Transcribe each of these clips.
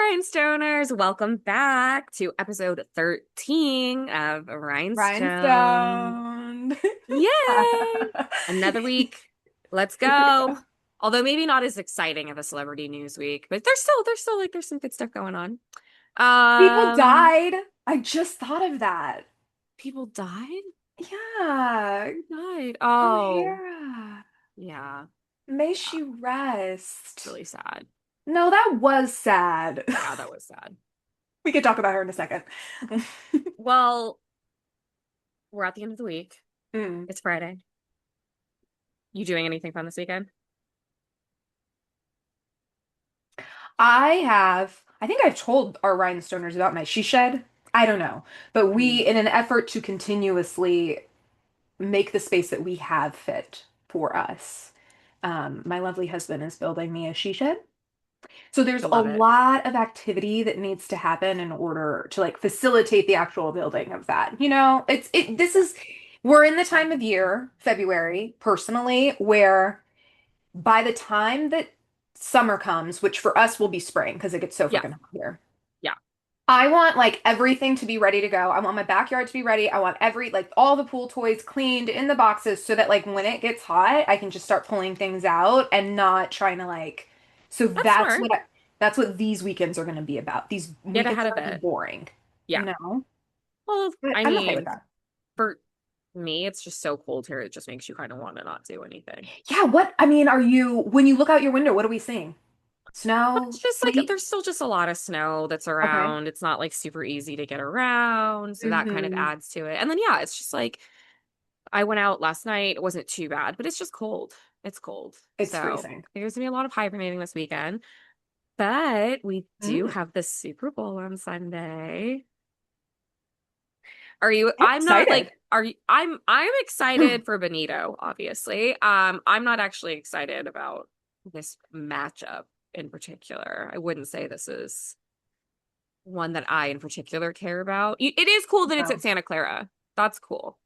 Rhinestoners, welcome back to episode 13 of Rhinestoned. Rhinestoned. Yay! Another week. Let's go. Although maybe not as exciting of a celebrity news week, but there's some good stuff going on. People Um, died. I just thought of that. People died? Yeah, Who died? Oh, O'Hara. yeah. May Yeah. she It's rest. really sad. No, that was sad. Yeah, that was sad. We could talk about her in a second. Well, we're at the end of the week. Mm. It's Friday. You doing anything fun this weekend? I think I've told our Rhinestoners about my she shed. I don't know. But we, in an effort to continuously make the space that we have fit for us, my lovely husband is building me a she shed. So there's a Love it. lot of activity that needs to happen in order to like facilitate the actual building of that. This is we're in the time of year, February, personally, where by the time that summer comes, which for us will be spring because it gets so Yeah. freaking hot here. Yeah. I want like everything to be ready to go. I want my backyard to be ready. I want like all the pool toys cleaned in the boxes so that like when it gets hot, I can just start pulling things out and not trying to like so That's smart. that's what these weekends are going to be about. These Get weekends ahead are of going to be it. boring, Yeah. you know? Well, But I I'm okay with mean, that. for me, it's just so cold here. It just makes you kind of want to not do anything. Yeah, what I mean, are you when you look out your window, what are we seeing? But Snow, it's just like sleet? there's still just a lot of snow that's Okay. around. It's not like super easy to get around. So that kind of Hmm. adds to it. And then, yeah, it's just like I went out last night. It wasn't too bad, but it's just cold. It's cold. It's So freezing. there's gonna be a lot of hibernating this weekend. But we do Mm, have the Super Bowl on Sunday. Are you, I'm I'm not excited. like, are you, I'm excited for Benito, obviously. I'm not actually excited about this matchup in particular. I wouldn't say this is one that I in particular care about. It is cool that it's at No. Santa Clara. That's cool.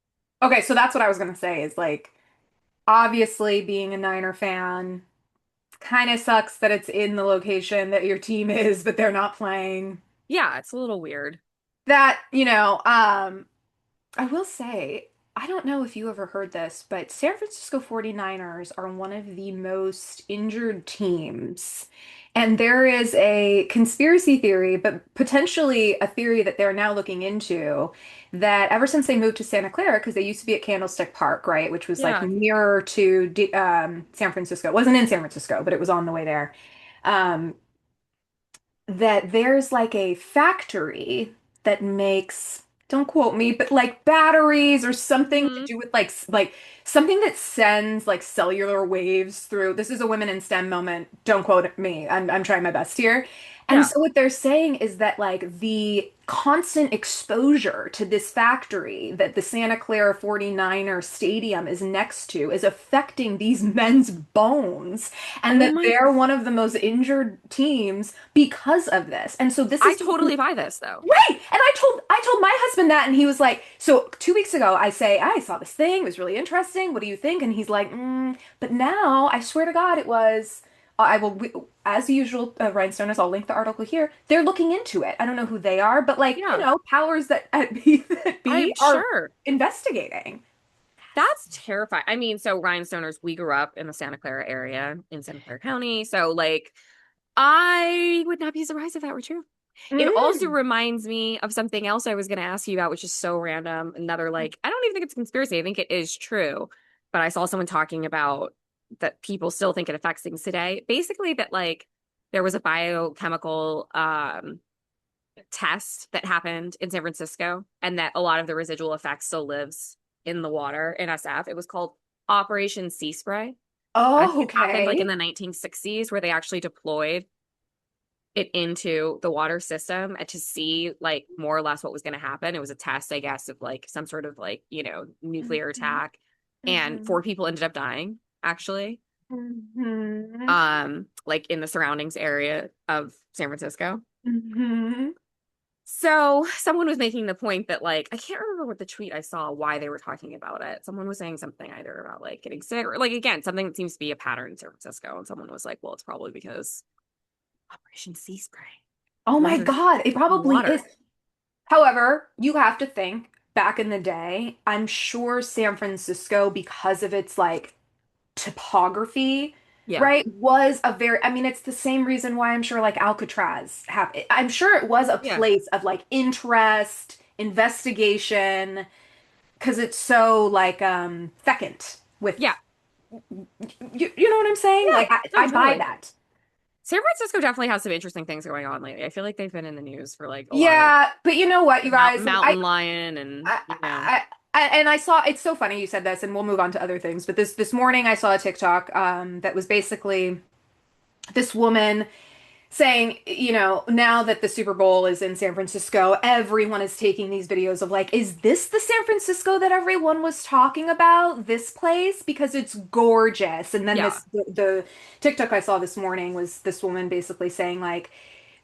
Okay, so that's what I was gonna say is like obviously being a Niner fan kind of sucks that it's in the location that your team is, but they're not playing. Yeah, it's a little weird. That, I will say, I don't know if you ever heard this, but San Francisco 49ers are one of the most injured teams. And there is a conspiracy theory, but potentially a theory that they're now looking into that ever since they moved to Santa Clara, because they used to be at Candlestick Park, right, which was like Yeah. nearer to San Francisco. It wasn't in San Francisco, but it was on the way there. Um, that there's like a factory that makes, don't quote me, but like batteries or something to Hmm. do with like something that sends like cellular waves through. This is a women in STEM moment. Don't quote me. I'm trying my best here. And Yeah. so what they're saying is that like the constant exposure to this factory that the Santa Clara 49er stadium is next to is affecting these men's bones and Oh that my, they're one of the most injured teams because of this. And so this I is totally buy this though. right. And I told my husband that and he was like, so 2 weeks ago I say, I saw this thing, it was really interesting. What do you think? And he's like, but now I swear to God it was I will as usual, Rhinestoners, I'll link the article here. They're looking into it. I don't know who they are, but like, Yeah, powers that be I'm are sure. investigating. That's terrifying. I mean, so Rhinestoners, we grew up in the Santa Clara area in Santa Clara County. So, like, I would not be surprised if that were true. It also Mm. reminds me of something else I was going to ask you about, which is so random. Another, like, I don't even think it's a conspiracy. I think it is true. But I saw someone talking about that people still think it affects things today. Basically, that, like, there was a biochemical test that happened in San Francisco, and that a lot of the residual effects still lives in the water in SF. It was called Operation Sea Spray. I think Oh, it happened like in okay. the 1960s, where they actually deployed it into the water system and to see like more or less what was going to happen. It was a test, I guess, of like some sort of like, nuclear Mhm. attack. And Mhm. four people ended up dying, actually, Mhm. like in the surroundings area of San Francisco. Mhm. So someone was making the point that like I can't remember what the tweet I saw why they were talking about it. Someone was saying something either about like getting sick or like again something that seems to be a pattern in San Francisco, and someone was like, "Well, it's probably because Operation Sea Spray." Oh my Unless it's God, it probably is. water. However, you have to think back in the day, I'm sure San Francisco, because of its like topography, Yeah. right, was a very, I mean, it's the same reason why I'm sure like Alcatraz happened. I'm sure it was a Yeah. place of like interest, investigation, because it's so like fecund Yeah. with you know what I'm saying? Yeah. Like No, I buy totally. that. San Francisco definitely has some interesting things going on lately. I feel like they've been in the news for like a lot of Yeah, but you know what, the you guys, mountain lion and I, you know. I, and I saw it's so funny you said this, and we'll move on to other things. But this morning I saw a TikTok that was basically this woman saying, now that the Super Bowl is in San Francisco, everyone is taking these videos of like, is this the San Francisco that everyone was talking about? This place? Because it's gorgeous. And then Yeah. the TikTok I saw this morning was this woman basically saying like,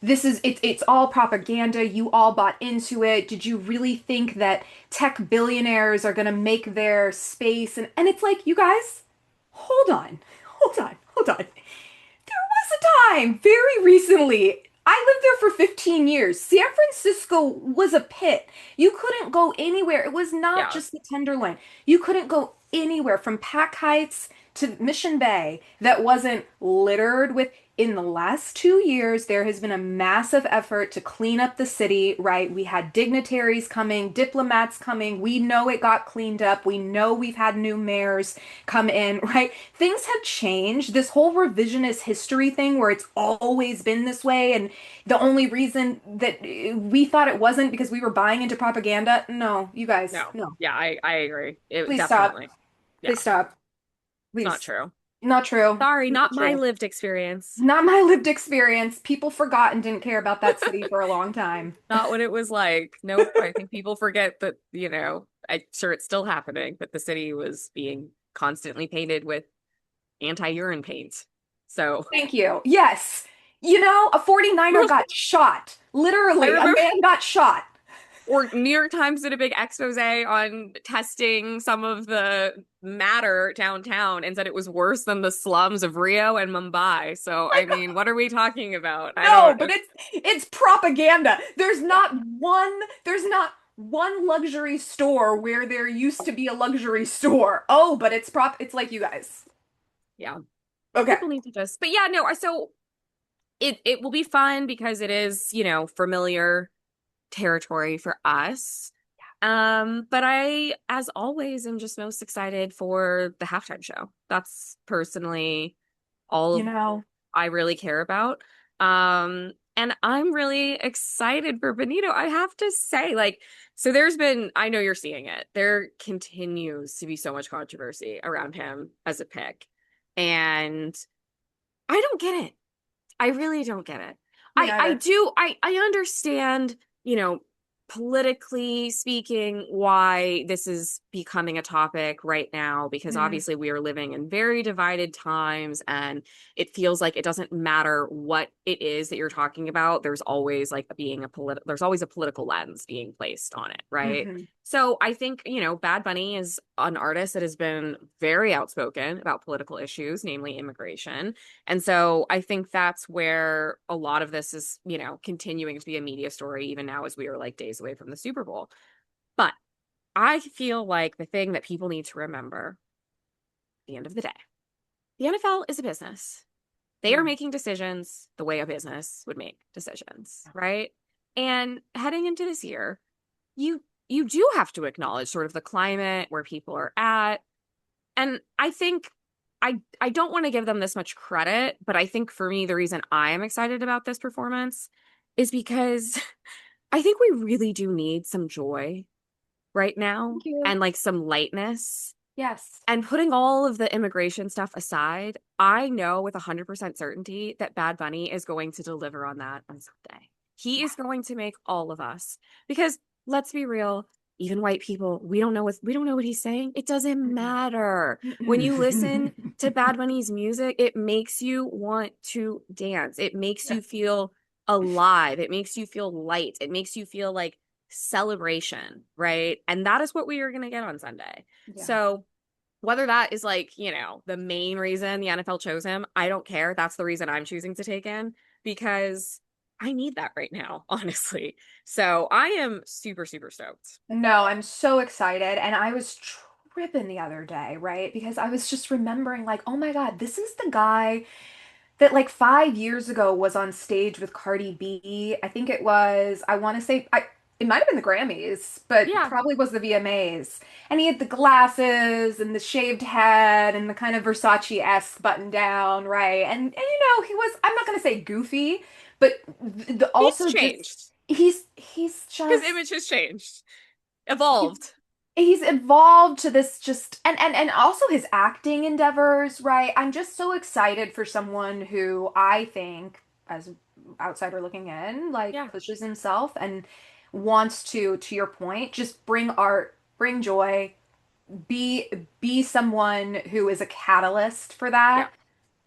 it's all propaganda. You all bought into it. Did you really think that tech billionaires are gonna make their space? And it's like, you guys, hold on, hold on. There was a time very recently. I lived there for 15 years. San Francisco was a pit. You couldn't go anywhere. It was not Yeah. just the Tenderloin. You couldn't go anywhere from Pack Heights to Mission Bay that wasn't littered with. In the last 2 years, there has been a massive effort to clean up the city, right? We had dignitaries coming, diplomats coming. We know it got cleaned up. We know we've had new mayors come in, right? Things have changed. This whole revisionist history thing where it's always been this way, and the only reason that we thought it wasn't because we were buying into propaganda. No, you guys, No. no. Yeah, I agree. It Please stop. definitely. Yeah. Please stop. It's not Please. true. Not true. Sorry, Not not my true. lived experience. Not my lived experience. People forgot and didn't care about that city for a long time. Not what it was like. Nope. I think people forget that, I'm sure it's still happening, but the city was being constantly painted with anti-urine paint. So Thank you. Yes. A 49er got shot. I Literally, a remember, man got shot. or New York Times did a big expose on testing some of the matter downtown and said it was worse than the slums of Rio and Mumbai. So, I Like, mean, what are we talking about? I no, don't, but it's propaganda. yeah, There's not one luxury store where there used to be a luxury store. Oh, but it's like you guys. yeah. Okay. People need to just, but yeah, no, so it will be fun because it is, familiar territory for us. But I, as always, am just most excited for the halftime show. That's personally You all know, I really care about. And I'm really excited for Benito. I have to say, like, so there's been, I know you're seeing it. There continues to be so much controversy around him as a pick. And I don't get it. I really don't get it. me I neither. do I understand, politically speaking, why this is becoming a topic right now, because Hmm. obviously we are living in very divided times and it feels like it doesn't matter what it is that you're talking about. There's always a political lens being placed on it, right? Hmm. So I think, Bad Bunny is an artist that has been very outspoken about political issues, namely immigration. And so I think that's where a lot of this is, continuing to be a media story, even now as we are like days away from the Super Bowl. But I feel like the thing that people need to remember at the end of the day, the NFL is a business. They are Hmm. making decisions the way a business would make decisions, right? And heading into this year, you do have to acknowledge sort of the climate where people are at. And I think I don't want to give them this much credit, but I think for me, the reason I am excited about this performance is because I think we really do need some joy right now Thank you. and like some lightness. Yes. And putting all of the immigration stuff aside, I know with 100% certainty that Bad Bunny is going to deliver on that on Sunday. He Yeah. is going to make all of us, because let's be real, even white people, we don't know what he's saying. It doesn't Mm-mm. matter. When you listen Mm-mm. to Bad Bunny's music, it makes you want to dance. It makes Yeah. you feel alive. It makes you feel light. It makes you feel like celebration, right? And that is what we are going to get on Sunday. Yeah. So whether that is like, the main reason the NFL chose him, I don't care. That's the reason I'm choosing to take him, because I need that right now, honestly. So I am super, super stoked. No, I'm so excited. And I was tripping the other day, right? Because I was just remembering, like, oh my God, this is the guy that like 5 years ago was on stage with Cardi B. I think it was, I want to say, it might have been the Grammys, but Yeah, probably was the VMAs. And he had the glasses and the shaved head and the kind of Versace-esque button down, right? And he was, I'm not going to say goofy, but he's also just, changed. he's His just, image has changed, he's evolved. he's evolved to this just and also his acting endeavors, right? I'm just so excited for someone who I think, as outsider looking in, like Yeah, pushes himself and wants to your point, just bring art, bring joy, be be someone who is a catalyst for yeah, that.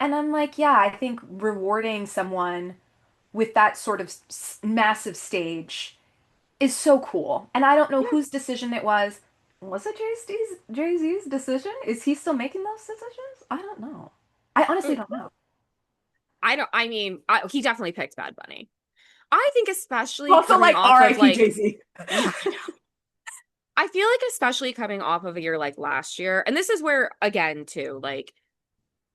And I'm like, yeah, I think rewarding someone with that sort of massive stage is so cool. And I don't know yeah. whose decision it was. Was it Jay-Z's decision? Is he still making those decisions? I don't know. I honestly Mm, don't know. I don't, I mean, he definitely picked Bad Bunny. I think especially Also, coming like off of R.I.P. like, Jay-Z. yeah, I know. I feel like especially coming off of a year like last year, and this is where again too, like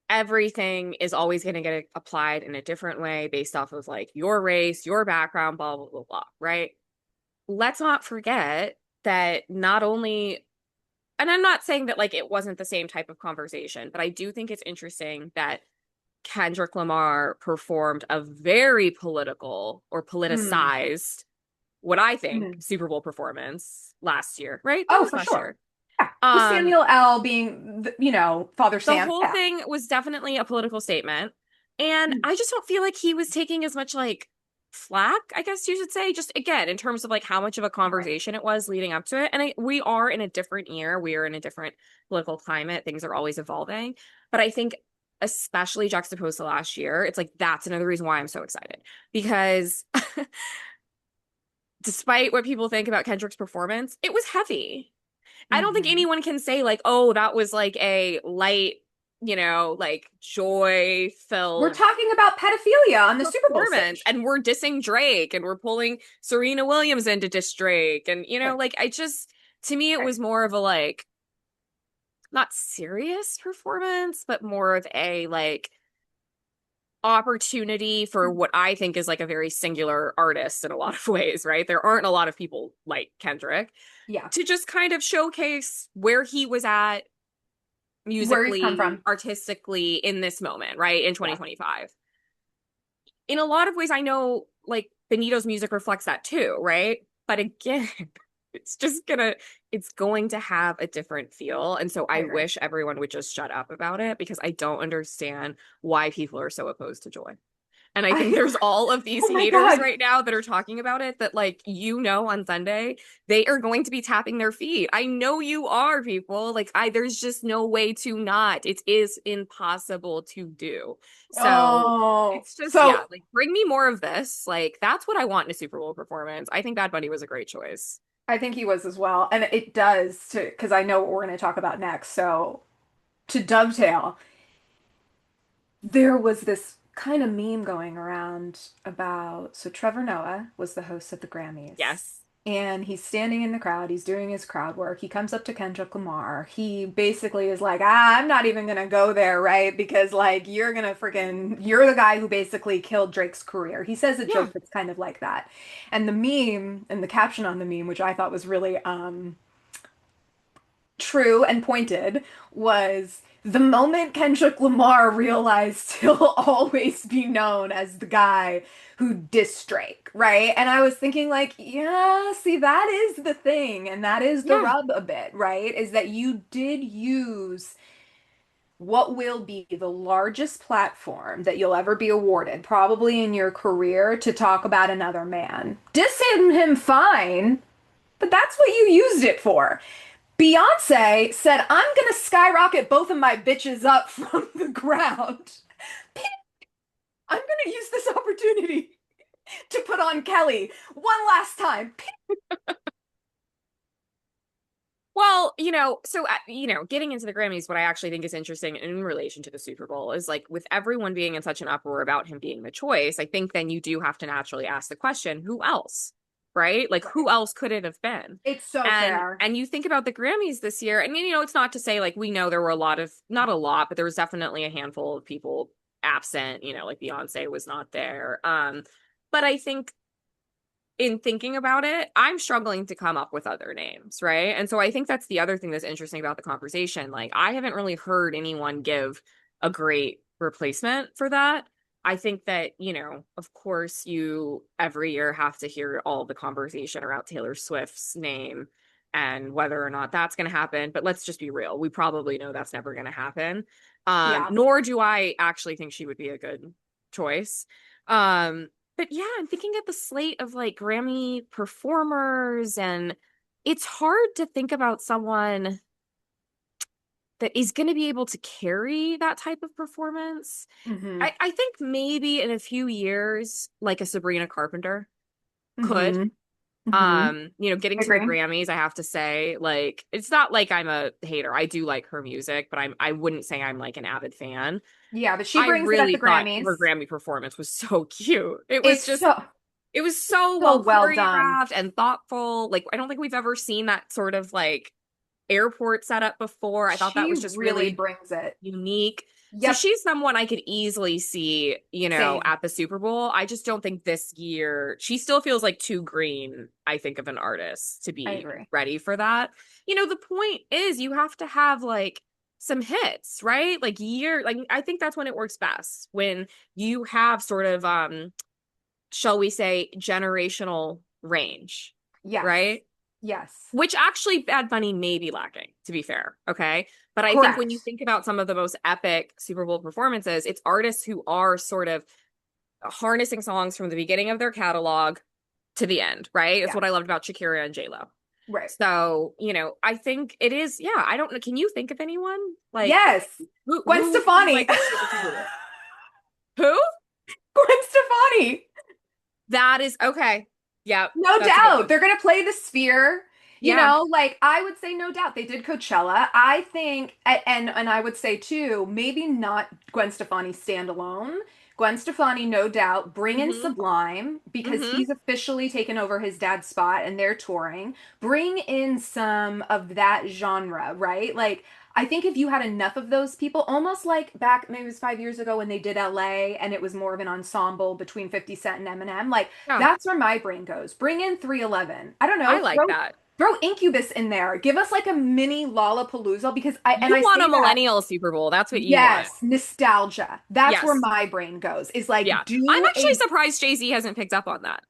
everything is always going to get applied in a different way based off of like your race, your background, blah blah blah blah, right? Let's not forget that not only, and I'm not saying that like it wasn't the same type of conversation, but I do think it's interesting that Kendrick Lamar performed a very political or Mm. politicized, what I think, Mm. Super Bowl performance last year, right? That Oh, was for last sure. year. Yeah. With Um, Samuel L. being, Father the Sam. whole Yeah. thing was definitely a political statement. And Mm. I just don't feel like he was taking as much like flack, I guess you should say, just again, in terms of like how much of a Right. conversation it was leading up to it. And we are in a different year, we are in a different political climate, things are always evolving. But I think, especially juxtaposed to last year, it's like that's another reason why I'm so excited because despite what people think about Kendrick's performance, it was heavy. I don't think Hmm. anyone can say like, oh, that was like a light, like joy We're filled talking about pedophilia on the Super Bowl performance. stage. And we're dissing Drake and we're pulling Serena Williams into diss Drake. And, Right. like I just, to me, it Right. was more of a like, not serious performance, but more of a like opportunity for what I think is like a very singular artist in a lot of ways, right? There aren't a lot of people like Kendrick Yeah. to just kind of showcase where he was at Where he's come musically, from. artistically in this moment, right? In Yeah. 2025. In a lot of ways, I know like Benito's music reflects that too, right? But again, it's going to have a different feel. And so I I agree. wish everyone would just shut up about it because I don't understand why people are so opposed to Joy. And I think I, there's all of these oh my haters God. right now that are talking about it that, like, on Sunday, they are going to be tapping their feet. I know you are, people. Like, there's just no way to not. It is impossible to do. So Oh, it's just, yeah, so like, bring me more of this. Like, that's what I want in a Super Bowl performance. I think Bad Bunny was a great choice. I think he was as well. And it does to, because I know what we're going to talk about next. So to dovetail, there was this kind of meme going around about, so Trevor Noah was the host of the Grammys. Yes. And he's standing in the crowd, he's doing his crowd work. He comes up to Kendrick Lamar. He basically is like, I'm not even gonna go there, right? Because like you're the guy who basically killed Drake's career. He says a Yeah. joke that's kind of like that. And the meme and the caption on the meme, which I thought was really true and pointed, was the moment Kendrick Lamar realized he'll always be known as the guy who dissed Drake, right? And I was thinking, like, yeah, see, that is the thing, and that is the Yeah. rub a bit, right? Is that you did use what will be the largest platform that you'll ever be awarded, probably in your career, to talk about another man. Dissing him fine, but that's what you used it for. Beyonce said, I'm gonna skyrocket both of my bitches up from the ground. I'm gonna use this opportunity to put on Kelly one last time. Well, getting into the Grammys, what I actually think is interesting in relation to the Super Bowl is like with everyone being in such an uproar about him being the choice, I think then you do have to naturally ask the question, who else? Right? Like Right. who else could it have been? It's so And fair. and you think about the Grammys this year, and it's not to say like we know there were a lot of not a lot, but there was definitely a handful of people absent, like Beyonce was not there. But I think in thinking about it, I'm struggling to come up with other names, right? And so I think that's the other thing that's interesting about the conversation. Like, I haven't really heard anyone give a great replacement for that. I think that, of course, you every year have to hear all the conversation around Taylor Swift's name and whether or not that's going to happen. But let's just be real. We probably know that's never going to happen. Yeah. Nor do I actually think she would be a good choice. But yeah, I'm thinking of the slate of like Grammy performers, and it's hard to think about someone that is going to be able to carry that type of performance. Hmm. I think maybe in a few years, like a Sabrina Carpenter could. Hmm. Hmm. Getting to the Agree. Grammys, I have to say, like, it's not like I'm a hater. I do like her music, but I wouldn't say I'm like an avid fan. Yeah, but she I brings it at really the thought her Grammys. Grammy performance was so cute. It's so It was so so well well done. choreographed and thoughtful. Like, I don't think we've ever seen that sort of like airport setup before. I thought that She was just really really brings it. unique. So Yep, she's someone I could easily see, same. at the Super Bowl. I just don't think this year she still feels like too green, I think, of an artist to I be agree. ready for that. The point is you have to have like some hits, right? Like I think that's when it works best. When you have sort of shall we say, generational range, Yes. right? Yes. Which actually Bad Bunny may be lacking, to be fair. Okay. But I think when you Correct. think about some of the most epic Super Bowl performances, it's artists who are sort of harnessing songs from the beginning of their catalog to the end, right? It's Yeah. what I loved about Shakira and J-Lo. Right. So, I think it is, yeah, I don't know. Can you think of anyone? Like Yes. Gwen who would you Stefani. like to see at the Super Bowl? Who? Gwen Stefani. That is okay. Yeah, No that's a good doubt. one. They're going to play the Sphere. Yeah. Like I would say no doubt. They did Coachella. I think and I would say too, maybe not Gwen Stefani standalone. Gwen Stefani, no doubt, bring in Hmm. Sublime because Hmm. he's officially taken over his dad's spot and they're touring. Bring in some of that genre, right? Like I think if you had enough of those people, almost like back maybe it was 5 years ago when they did LA and it was more of an ensemble between 50 Cent and Eminem, like Yeah, that's where my brain goes. Bring in 311. I don't know, I throw like that. Incubus in there. Give us like a mini Lollapalooza because You I want a say that, millennial Super Bowl. That's what you want. yes, nostalgia. That's where Yes. my brain goes. Is Yeah. like I'm do actually a surprised Jay-Z hasn't picked up on that.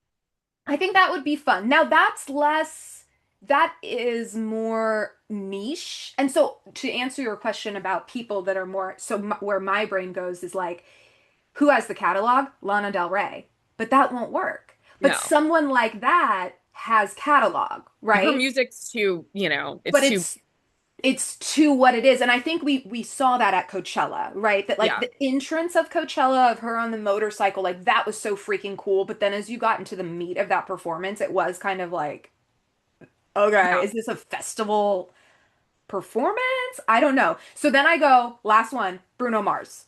I think that would be fun. Now that's less, that is more niche. And so to answer your question about people that are more, so where my brain goes is like, who has the catalog? Lana Del Rey. But that won't work. But No. someone like that has catalog, Her right? music's too, it's But too, it's to what it is. And I think we saw that at Coachella, right? That like yeah. the entrance of Coachella of her on the motorcycle, like that was so freaking cool. But then as you got into the meat of that performance, it was kind of like, okay, Yeah. is this a festival performance? I don't know. So then I go, last one, Bruno Mars.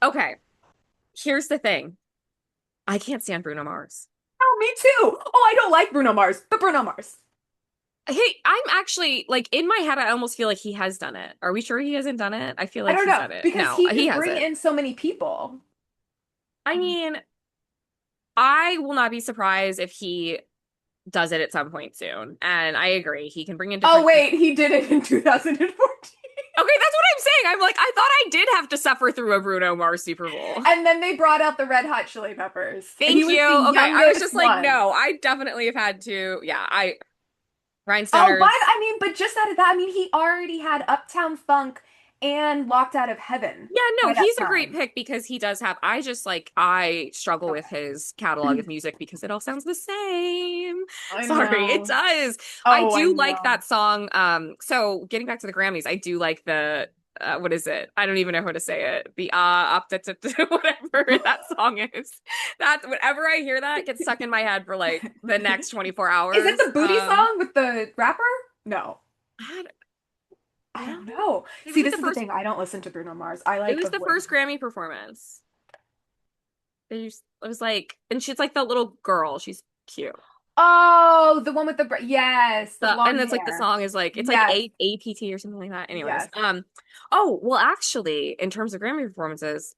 Okay. Here's the thing. I can't stand Bruno Mars. Oh, me too. Oh, I don't like Bruno Mars, but Bruno Mars. Hey, I'm actually like in my head, I almost feel like he has done it. Are we sure he hasn't done it? I feel I like don't he's know done it. because No, he he can bring hasn't. in so many people. I mean, I will not be surprised if he does it at some point soon. And I agree. He can bring in Oh, different wait, people. he did it in 2014. Okay, that's what I'm saying. I'm like, I thought I did have to suffer through a Bruno Mars Super Bowl. And then they brought out the Red Hot Chili Peppers. He Thank was you. the Okay, I was youngest just like, one. no, I definitely have had to. Yeah, Oh, but Rhinestoners. I mean, but just out of that, I mean, he already had Uptown Funk and Locked Out of Heaven Yeah, no, by that he's a great time. pick because he does have. I just like I struggle with Okay. his catalog of music because it all sounds the same. I Sorry, it know. does. I Oh, I do like know. that song. So getting back to the Grammys, I do like the what is it? I don't even know how to say it. The up whatever that song is. That whenever I hear that, it gets stuck in my head for like the next 24 Is it hours. the booty song with the rapper? No. I I no, don't know. it was See, like this the is the first. thing. I don't listen to Bruno Mars. I It like was the avoid first him. Grammy performance. It was like, and she's like the little girl. She's cute. Oh, the one with the yes, the And blonde it's like the hair. song is like it's like Yes, APT or something like that. Anyways, yes. oh well, actually, in terms of Grammy performances,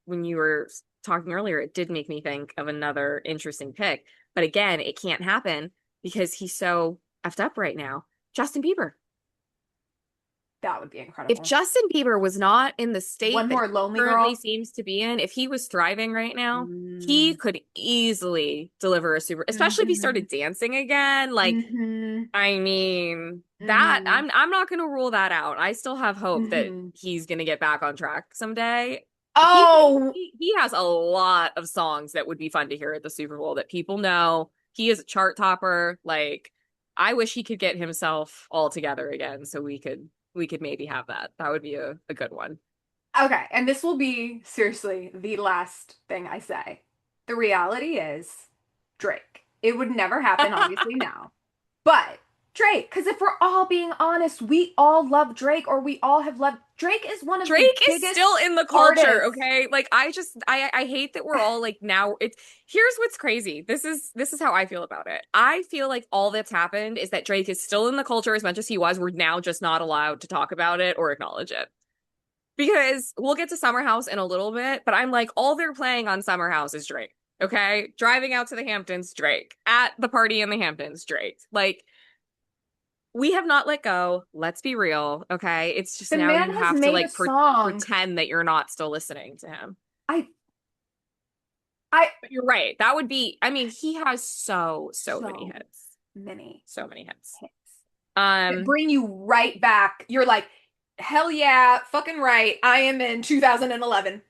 when you were talking earlier, it did make me think of another interesting pick. But again, it can't happen because he's so effed up right now. Justin Bieber. That would be If incredible. Justin Bieber was not in the state One that more he Lonely currently Girl. seems to be in, if he was thriving right now, he Mm, could easily deliver a super, especially if he hmm started dancing again. Like, hmm I mean, that hmm I'm not going to rule that out. I still have hope that hmm he's going to get back on track someday. He, Oh, he has a lot of songs that would be fun to hear at the Super Bowl that people know. He is a chart topper. Like, I wish he could get himself all together again so we could maybe have that. That would be a good one. okay. And this will be seriously the last thing I say. The reality is Drake. It would never happen, obviously, now. But Drake, because if we're all being honest, we all love Drake, or we all have loved Drake is one of the Drake is still biggest in the culture, artists. okay? Like I hate that we're all like now it's here's what's crazy. This is how I feel about it. I feel like all that's happened is that Drake is still in the culture as much as he was. We're now just not allowed to talk about it or acknowledge it. Because we'll get to Summer House in a little bit, but I'm like all they're playing on Summer House is Drake. Okay? Driving out to the Hamptons, Drake. At the party in the Hamptons, Drake. Like we have not let go. Let's be real. Okay. It's just The now man you has have to made a like song. pretend that you're not still listening to him. I, I, But you're right. That would be, I mean, he has so many so hits. many So many hits. hits that Um, bring you right back. You're like, hell yeah, fucking right. I am in 2011.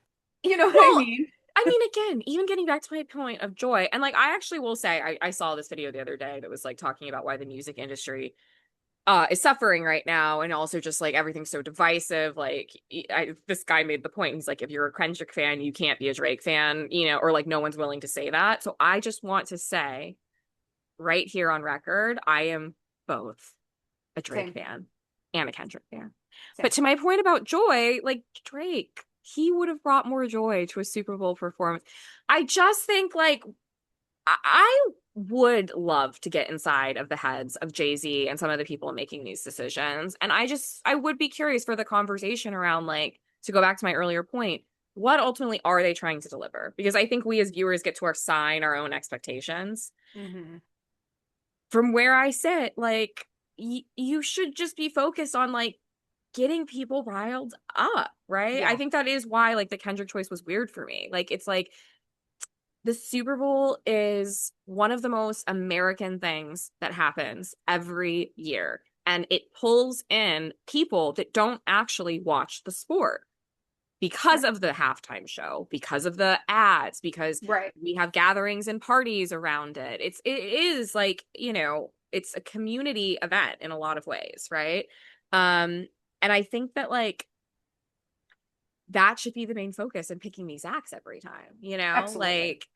You know what I well, mean? I mean, again, even getting back to my point of joy, and like I actually will say, I saw this video the other day that was like talking about why the music industry is suffering right now and also just like everything's so divisive like this guy made the point he's like if you're a Kendrick fan you can't be a Drake fan or like no one's willing to say that so I just want to say right here on record I am both a Drake Same, fan and a Kendrick fan but same. to my point about joy like Drake he would have brought more joy to a Super Bowl performance I just think like I would love to get inside of the heads of Jay-Z and some of the people making these decisions. And I would be curious for the conversation around, like, to go back to my earlier point, what ultimately are they trying to deliver? Because I think we as viewers get to assign our own expectations. Hmm From where I sit, like, you should just be focused on, like, getting people riled up, right? I Yeah, think that is why, like, the Kendrick choice was weird for me. Like, it's like, the Super Bowl is one of the most American things that happens every year. And it pulls in people that don't actually watch the sport because right, of the halftime show, because of the ads, because right. we have gatherings and parties around it. It is like, it's a community event in a lot of ways, right? And I think that like that should be the main focus in picking these acts every time, Absolutely. Like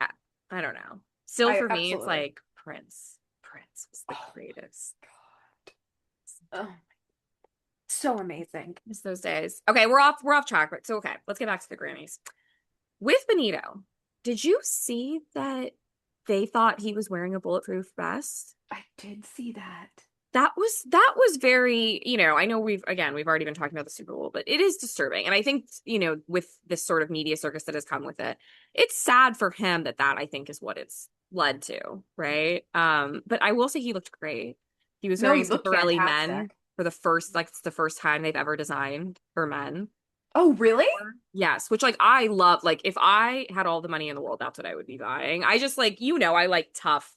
I don't know. Still I for me, it's absolutely. like Prince. Prince was the Oh greatest. my God. Oh, so amazing. Miss those days. Okay, we're off track, but so okay, let's get back to the Grammys. With Benito, did you see that they thought he was wearing a bulletproof vest? I did see that. That was very, I know we've already been talking about the Super Bowl, but it is disturbing. And I think, with this sort of media circus that has come with it, it's sad for him that I think is what it's led to, right? But I will say he looked great. He was No, wearing he looked Schiaparelli Men fantastic. for the first, like it's the first time they've ever designed for men. Oh, really? Yes, which like I love. Like if I had all the money in the world, that's what I would be buying. I just like, I like tough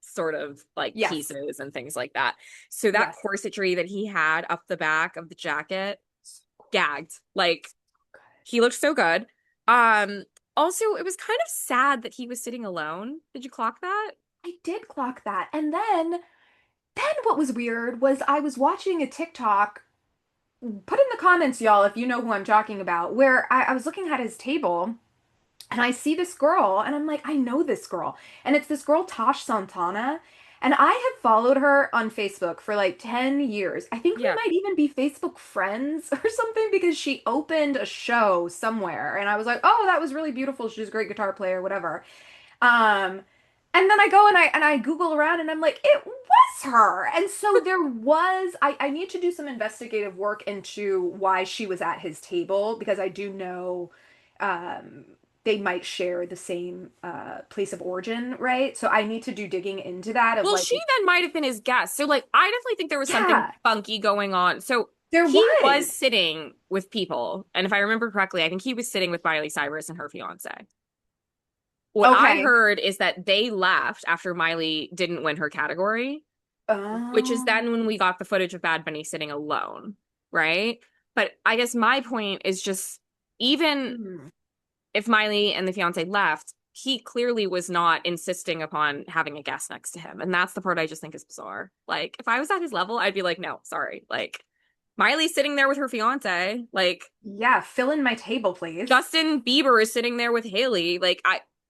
sort of like Yes. pieces and things like that. So that Yes. corsetry that he had up the back of the jacket, So gagged. Like good. he looked so good. Um, Also it was kind of sad that he was sitting alone. Did you clock that? I did clock that. And then what was weird was I was watching a TikTok. Put in the comments, y'all, if you know who I'm talking about, where I was looking at his table and I see this girl and I'm like, I know this girl. And it's this girl, Tosh Santana. And I have followed her on Facebook for like 10 years. I think we Yeah. might even be Facebook friends or something because she opened a show somewhere and I was like, "Oh, that was really beautiful. She's a great guitar player, whatever." Um, and then I go and I Google around and I'm like, it was her. And so there was I need to do some investigative work into why she was at his table because I do know um they might share the same place of origin, right? So I need to do digging into that of Well, like, she then might have been his guest. So, like, I definitely think there was something yeah, funky going on. So, there he was was. sitting with people. And if I remember correctly, I think he was sitting with Miley Cyrus and her fiance. What I Okay. heard is that they left after Miley didn't win her category, which is then when Oh. we got the footage of Bad Bunny sitting alone, right? But I guess my point is just even Hmm. if Miley and the fiance left, he clearly was not insisting upon having a guest next to him. And that's the part I just think is bizarre. Like, if I was at his level, I'd be like, no, sorry. Like, Miley's sitting there with her fiance. Like, Yeah, fill in my table, please. Justin Bieber is sitting there with Haley. Like,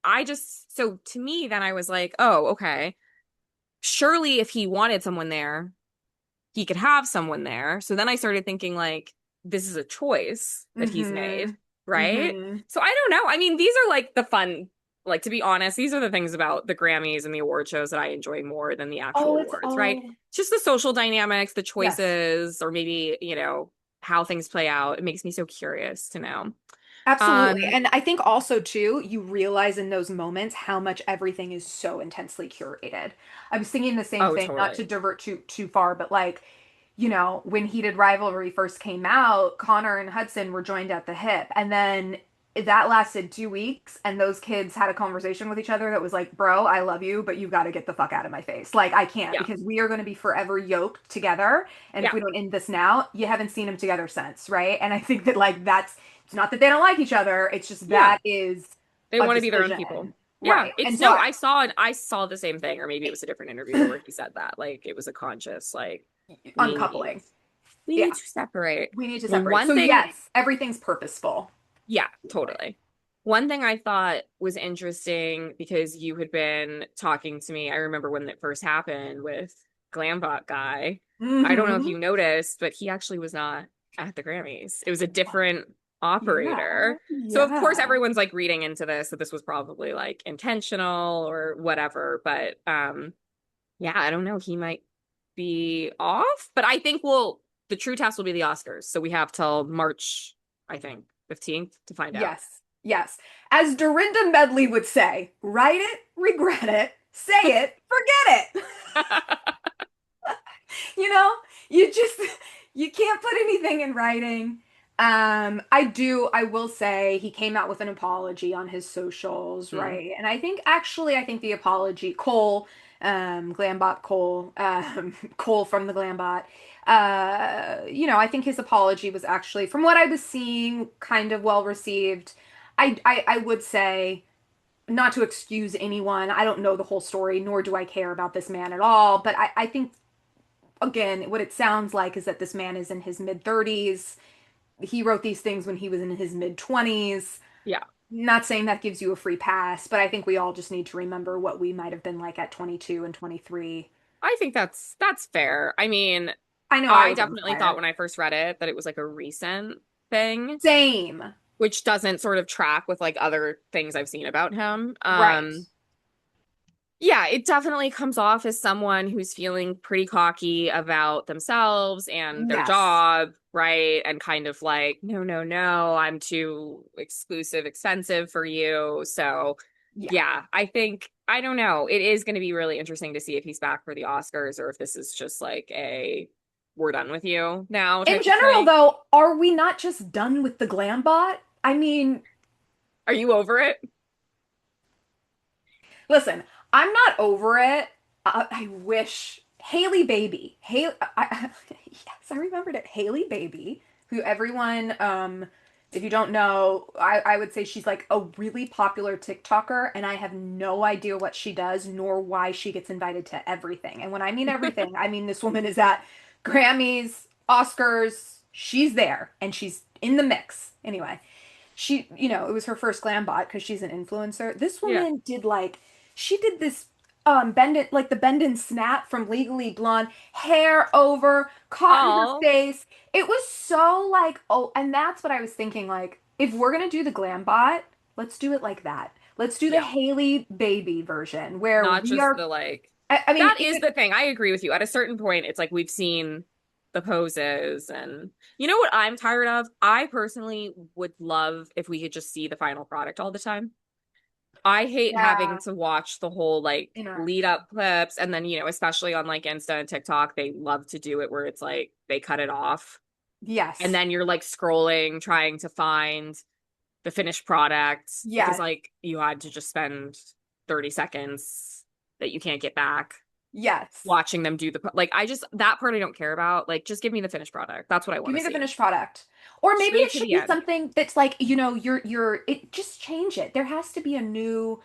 I just, so to me, then I was like, oh, okay. Surely if he wanted someone there, he could have someone there. So then I started thinking, like, this is a choice that he's Mm-hmm. made, right? Mm-hmm. So I don't know. I mean, these are like the fun, like, to be honest, these are the things about the Grammys and the award shows that I enjoy more than the actual Oh, it's awards, right? all Just the social dynamics, the yes. choices, or maybe, how things play out. It makes me so curious to know. Absolutely. Um, And I think also too, you realize in those moments how much everything is so intensely curated. I was thinking the same oh, thing, not totally. to divert too far, but like, when Heated Rivalry first came out, Connor and Hudson were joined at the hip. And then that lasted 2 weeks, and those kids had a conversation with each other that was like, bro, I love you, but you've got to get the fuck out of my face. Like, I can't Yeah. because we are going to be forever yoked together. And if Yeah. we don't end this now, you haven't seen them together since, right? And I think that, like, it's not that they don't like each other, it's just Yeah. that is They a want to be their own people. decision. Yeah, Right. it's And so no, I saw the same thing, or maybe it was a different interviewer where he said that. Like it was a conscious, like, we need uncoupling. we Yeah. need to separate. We need to Well, separate. one So, thing, yes, everything's purposeful. yeah, totally. One thing I thought was interesting because you had been talking to me. I remember when it first happened with Glambot guy. I don't know if Hmm. you noticed, but he actually was not at the Grammys. It was a different Yeah. operator. So of course Yeah. everyone's like reading into this that this was probably like intentional or whatever, but yeah, I don't know. He might be off, but I think the true test will be the Oscars. So we have till March, I think, 15th to find out. Yes. Yes. As Dorinda Medley would say, write it, regret it, say it, forget it. You know, you just you can't put anything in writing. I will say he came out with an apology on his socials, Hmm. right? And I think the apology, Cole, Glambot Cole, Cole from the Glambot, I think his apology was actually, from what I was seeing, kind of well received. I would say, not to excuse anyone, I don't know the whole story, nor do I care about this man at all, but I think again, what it sounds like is that this man is in his mid 30s. He wrote these things when he was in his mid 20s. Yeah. Not saying that gives you a free pass, but I think we all just need to remember what we might have been like at 22 and 23. I think that's fair. I mean, I know I I was on definitely thought fire. when I first read it that it was like a recent thing, Same. which doesn't sort of track with like other things I've seen about him. Right. Yeah, it definitely comes off as someone who's feeling pretty cocky about themselves and their Yes. job, right? And kind of like, no, no, no, I'm too exclusive, expensive for you. So, Yeah. yeah, I don't know. It is going to be really interesting to see if he's back for the Oscars or if this is just like we're done with you now In type of general, thing. though, are we not just done with the glam bot? I mean, Are you over it? listen, I'm not over it. I wish Haley Baby, yes, I remembered it. Haley Baby, who everyone, if you don't know, I would say she's like a really popular TikToker, and I have no idea what she does nor why she gets invited to everything. And when I mean everything, I mean this woman is at Grammys, Oscars, she's there, and she's in the mix. Anyway, it was her first glam bot because she's an influencer. This Yeah. woman did like she did this. bend and snap from Legally Blonde, hair over, caught in her Oh, face. It was so like, oh, and that's what I was thinking. Like, if we're gonna do the glam bot, let's do it like that. Let's do the yeah. Haley baby version where Not we just are. the like I mean, that is the thing. I agree with you. At a certain point, it's like we've seen the poses and you know what I'm tired of? I personally would love if we could just see the final product all the time. I hate having yeah, to watch the whole like lead interaction. up clips and then, especially on like Insta and TikTok, they love to do it where it's like they cut it off and Yes, then you're like scrolling trying to find the finished product because yes, like you had to just spend 30 seconds that you can't get back yes. watching them do the like I just that part I don't care about. Like just give me the finished product. That's what I Give want to me the see. finished product. Or maybe Straight it to should the be end. something that's like, you're it just change it. There has to be a new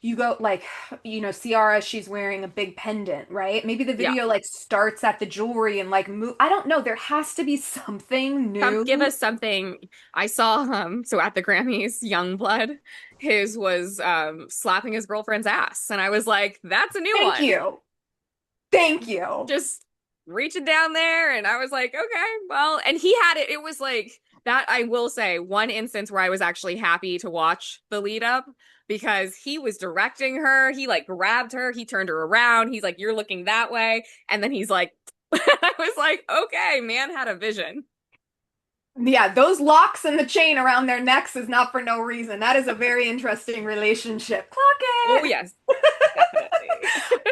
you go like, Ciara, she's wearing a big pendant, right? Maybe the Yeah. video like starts at the jewelry and like move. I don't know. There has to be something Give new. us something. I saw so at the Grammys, Youngblood, his was slapping his girlfriend's ass. And I was like, that's a new Thank one. you. Thank you. Just reaching down there and I was like, okay, well, and he had it. It was like that I will say one instance where I was actually happy to watch the lead up because he was directing her. He like grabbed her, he turned her around. He's like, you're looking that way. And then he's like, I was like, okay, man had a vision. Yeah, those locks and the chain around their necks is not for no reason. That is a very interesting relationship. Oh Clock it. yes, definitely.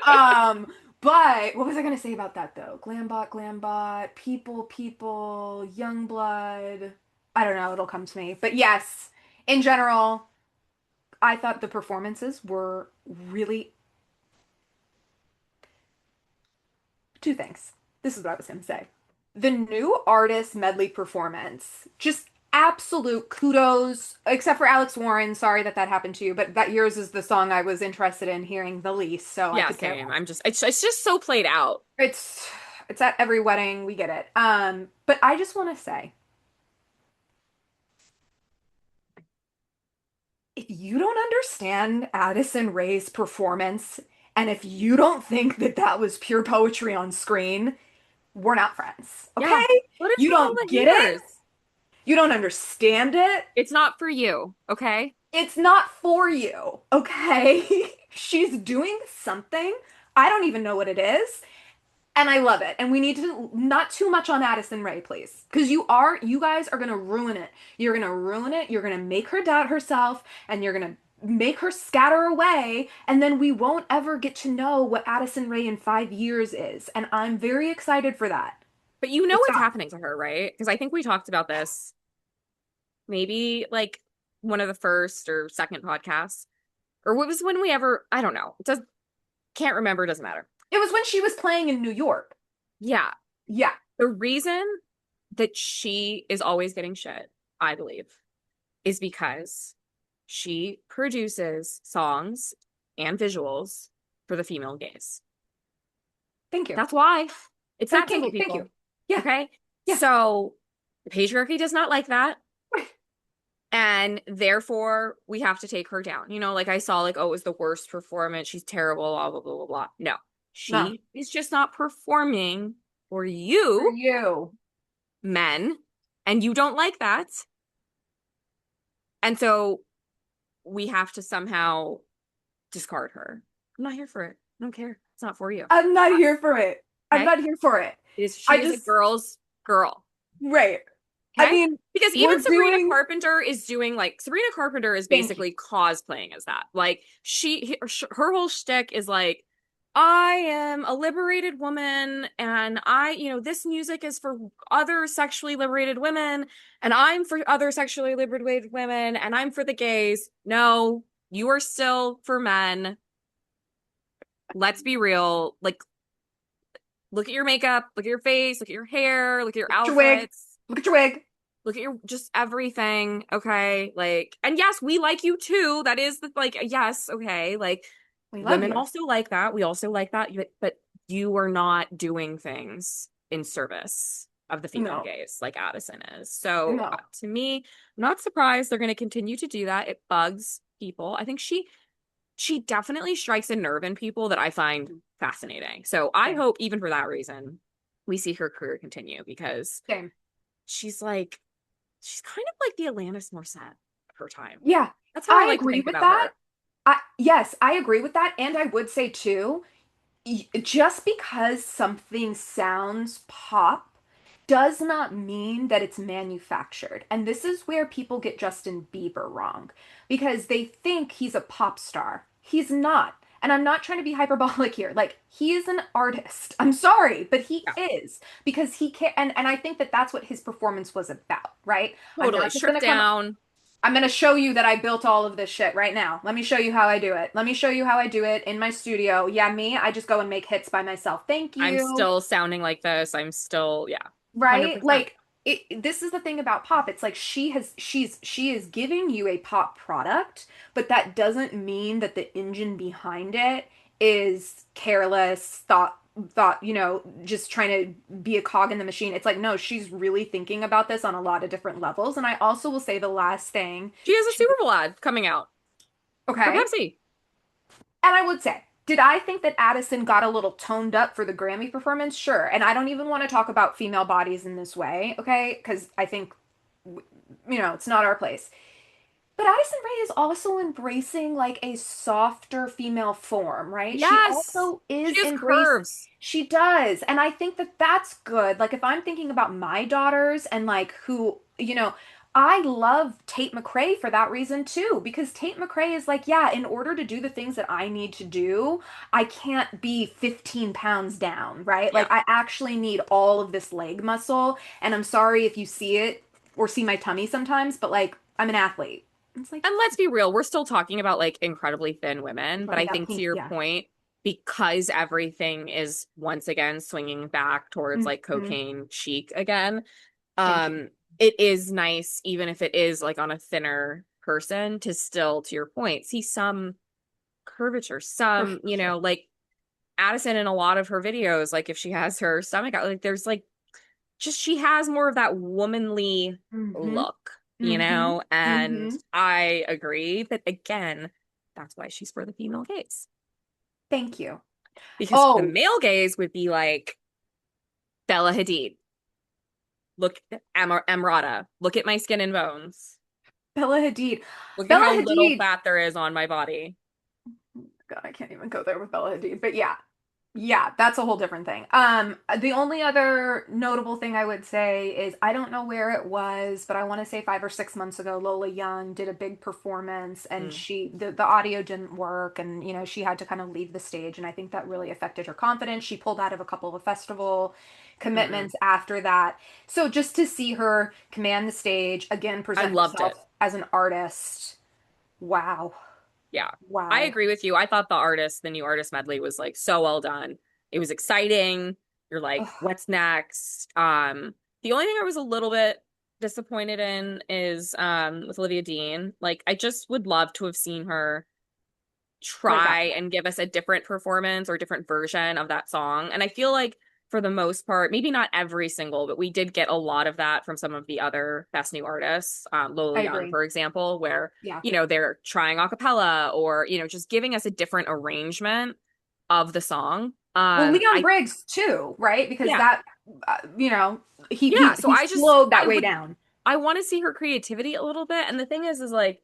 Um, but what was I gonna say about that though? Glambot, people, Youngblood. I don't know, it'll come to me. But yes, in general, I thought the performances were really two things. This is what I was gonna say. The new artist medley performance, just absolute kudos, except for Alex Warren. Sorry that that happened to you, but that yours is the song I was interested in hearing the least, so I Yeah, could care same. less. It's just so played out. It's it's at every wedding, we get it. But I just want to say, if you don't understand Addison Rae's performance, and if you don't think that that was pure poetry on screen, we're not friends, Yeah. okay? What is You with all don't the get it. haters? You don't understand it. It's not for you, okay? It's not for you, okay? She's doing something. I don't even know what it is. And I love it. And we need to not too much on Addison Rae, please. Because you guys are gonna ruin it. You're gonna ruin it. You're gonna make her doubt herself, and you're gonna make her scatter away, and then we won't ever get to know what Addison Rae in 5 years is. And I'm very excited for that. But you know So what's stop. happening to her, right? Because I think we talked about this maybe like one of the first or second podcasts. Or what was when we ever, I don't know. It does can't remember, doesn't matter. It was when she was playing in New York. Yeah. Yeah. The reason that she is always getting shit, I believe, is because she produces songs and visuals for the female gaze. Thank you. That's why. It's that Thank simple, you. Thank you. people. Yeah. Okay. Yeah. So the patriarchy does not like that. And therefore, we have to take her down. Like I saw, like, oh, it was the worst performance. She's terrible, blah, blah, blah, blah, blah. No, No. she is just not performing for For you, you. men, and you don't like that. And so we have to somehow discard her. I'm not here for it. I don't care. It's not for you. I'm not here for it. I'm Okay. not here for it. I She is a just, girl's girl. right. I Okay. mean, Because even we're doing, Sabrina Carpenter is thank you. basically cosplaying as that. Like her whole shtick is like, I am a liberated woman and this music is for other sexually liberated women and I'm for other sexually liberated women and I'm for the gays. No, you are still for men. Let's be real. Like, look at your makeup, look at your face, look at your hair, look at your Look at your wig. outfits. Look at your wig. Look at your just everything, okay? Like, and yes, we like you too. That is the like, yes, okay. Like, We love women you. also like that. We also like that, but you are not doing things in service of the female No. gaze like Addison is. So, No. to me, I'm not surprised they're going to continue to do that. It bugs people. I think she she definitely strikes a nerve in people that I find fascinating. So I Same. hope even for that reason we see her career continue because Same. she's like she's kind of like the Alanis Morissette of her time. Yeah, That's how I I like to agree think with about that. her. Yes, I agree with that. And I would say too, just because something sounds pop does not mean that it's manufactured. And this is where people get Justin Bieber wrong because they think he's a pop star. He's not. And I'm not trying to be hyperbolic here. Like, he is an artist. I'm sorry, but he Yeah, is because he can. And I think that that's what his performance was about, right? I'm totally not just going stripped to come. down. I'm going to show you that I built all of this shit right now. Let me show you how I do it. Let me show you how I do it in my studio. Yeah, me, I just go and make hits by myself. Thank I'm you. still sounding like this. I'm still, yeah, Right? 100%. Like this is the thing about pop. It's like she is giving you a pop product, but that doesn't mean that the engine behind it is careless, just trying to be a cog in the machine. It's like no, she's really thinking about this on a lot of different levels. And I also will say the last thing, She has a she Super Bowl ad coming out for okay? Pepsi. And I would say, did I think that Addison got a little toned up for the Grammy performance? Sure. And I don't even want to talk about female bodies in this way, okay? Because I think, it's not our place. But Addison Rae is also embracing like a softer female form, right? She Yes, also she is has embrace. curves. She does. And I think that that's good. Like if I'm thinking about my daughters and like who, I love Tate McRae for that reason too, because Tate McRae is like, yeah, in order to do the things that I need to do, I can't be 15 pounds down, right? Like Yeah. I actually need all of this leg muscle. And I'm sorry if you see it or see my tummy sometimes, but like I'm an athlete. It's like, And let's be real, we're still talking about like incredibly thin women, but talking I about think to pink, your yeah. point, because everything is once again swinging back towards like Hmm. cocaine chic again, Thank you. um, it is nice, even if it is like on a thinner person, to still, to your point, see some curvature, For some, sure. like Addison in a lot of her videos, like if she has her stomach out, like there's like just she has more of that womanly Hmm. look, Hmm. and Hmm. I agree that again, that's why she's for the female gaze. Thank you. Because for the Oh, male gaze would be like Bella Hadid, look at Emrata, look at my skin and bones. Bella Hadid. Look at Bella how little Hadid. fat there is on my body. God, I can't even go there with Bella Hadid. But yeah, yeah, that's a whole different thing. The only other notable thing I would say is I don't know where it was, but I want to say 5 or 6 months ago, Lola Young did a big performance and Mm, the audio didn't work and she had to kind of leave the stage and I think that really affected her confidence. She pulled out of a couple of festival mm-mm. commitments after that. So just to see her command the stage, again, I present loved it. herself as an artist. Wow. Yeah, I Wow. agree with you. I thought the new artist medley was like so well done. It was exciting. You're like, Ugh, what's next? The only thing I was a little bit disappointed in is with Olivia Dean. Like, I just would love to have seen her break out try more. and give us a different performance or different version of that song. And I feel like for the most part, maybe not every single, but we did get a lot of that from some of the other best new artists, Lola I Young, agree. for example, where, Yeah. they're trying a cappella or, just giving us a different arrangement of the song. Well, Leon I, Briggs too, right? Because yeah, that, you know, he yeah. he So he slowed that I way would, down. I want to see her creativity a little bit. And the thing is like,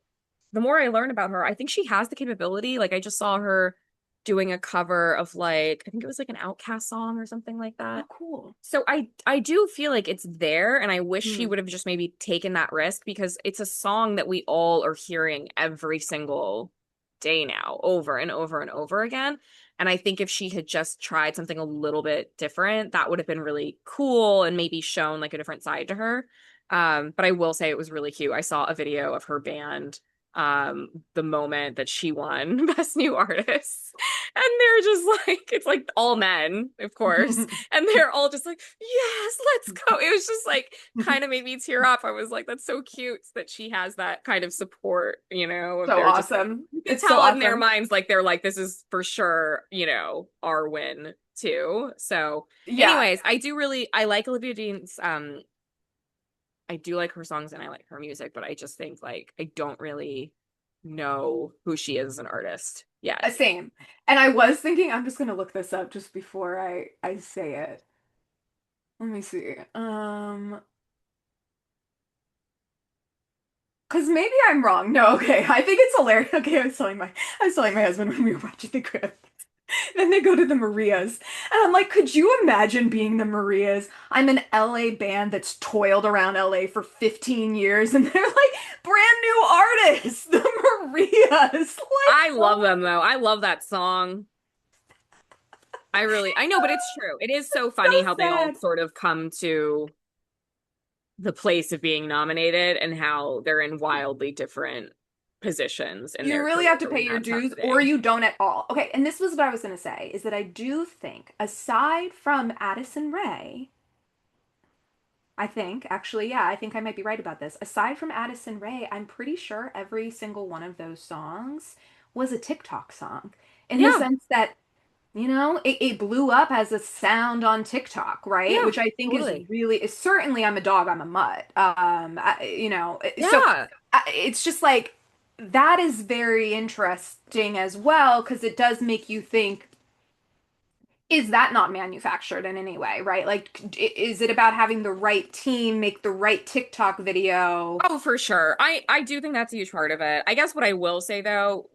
the more I learn about her, I think she has the capability. Like I just saw her doing a cover of like, I think it was like an Outcast song or something like Oh, that. cool. So I do feel like it's there, and I wish she Hmm. would have just maybe taken that risk because it's a song that we all are hearing every single day now, over and over and over again. And I think if she had just tried something a little bit different, that would have been really cool and maybe shown like a different side to her. But I will say it was really cute. I saw a video of her band the moment that she won Best New Artist. And they're just like, it's like all men, of course. And they're all just like, yes, let's go. It was just like kind of made me tear up. I was like, that's so cute that she has that kind of support, of So they're just like, awesome. you could It's so tell in their awesome. minds, like, they're like, this is for sure, our win too. So, Yeah. anyways, I like Olivia Dean's, I do like her songs and I like her music, but I just think like, I don't really know who she is as an artist yet. Same. And I was thinking, I'm just gonna look this up just before I say it. Let me see. Because maybe I'm wrong. No, okay. I think it's hilarious. Okay, I was telling my husband when we were watching the Grammys. Then they go to the Marias. And I'm like, could you imagine being the Marias? I'm an LA band that's toiled around LA for 15 years, and they're like brand new artists, the Marias. Like, I love them though. I love that song. I know, but it's true. It is so so funny how they all sad. sort of come to the place of being nominated and how they're in wildly different positions in You their really career have to pay when your that's dues, or happening. you don't at all. Okay, and this was what I was going to say, is that I do think, aside from Addison Rae, I think, actually, yeah, I think I might be right about this. Aside from Addison Rae, I'm pretty sure every single one of those songs was a TikTok song in the Yeah, sense that, it blew up as a sound on TikTok, right? yeah, Which I think totally. is certainly I'm a dog, I'm a mutt. So Yeah. it's just like that is very interesting as well because it does make you think, is that not manufactured in any way, right? Like, is it about having the right team make the right TikTok video? Oh, for sure. I do think that's a huge part of it. I guess what I will say though,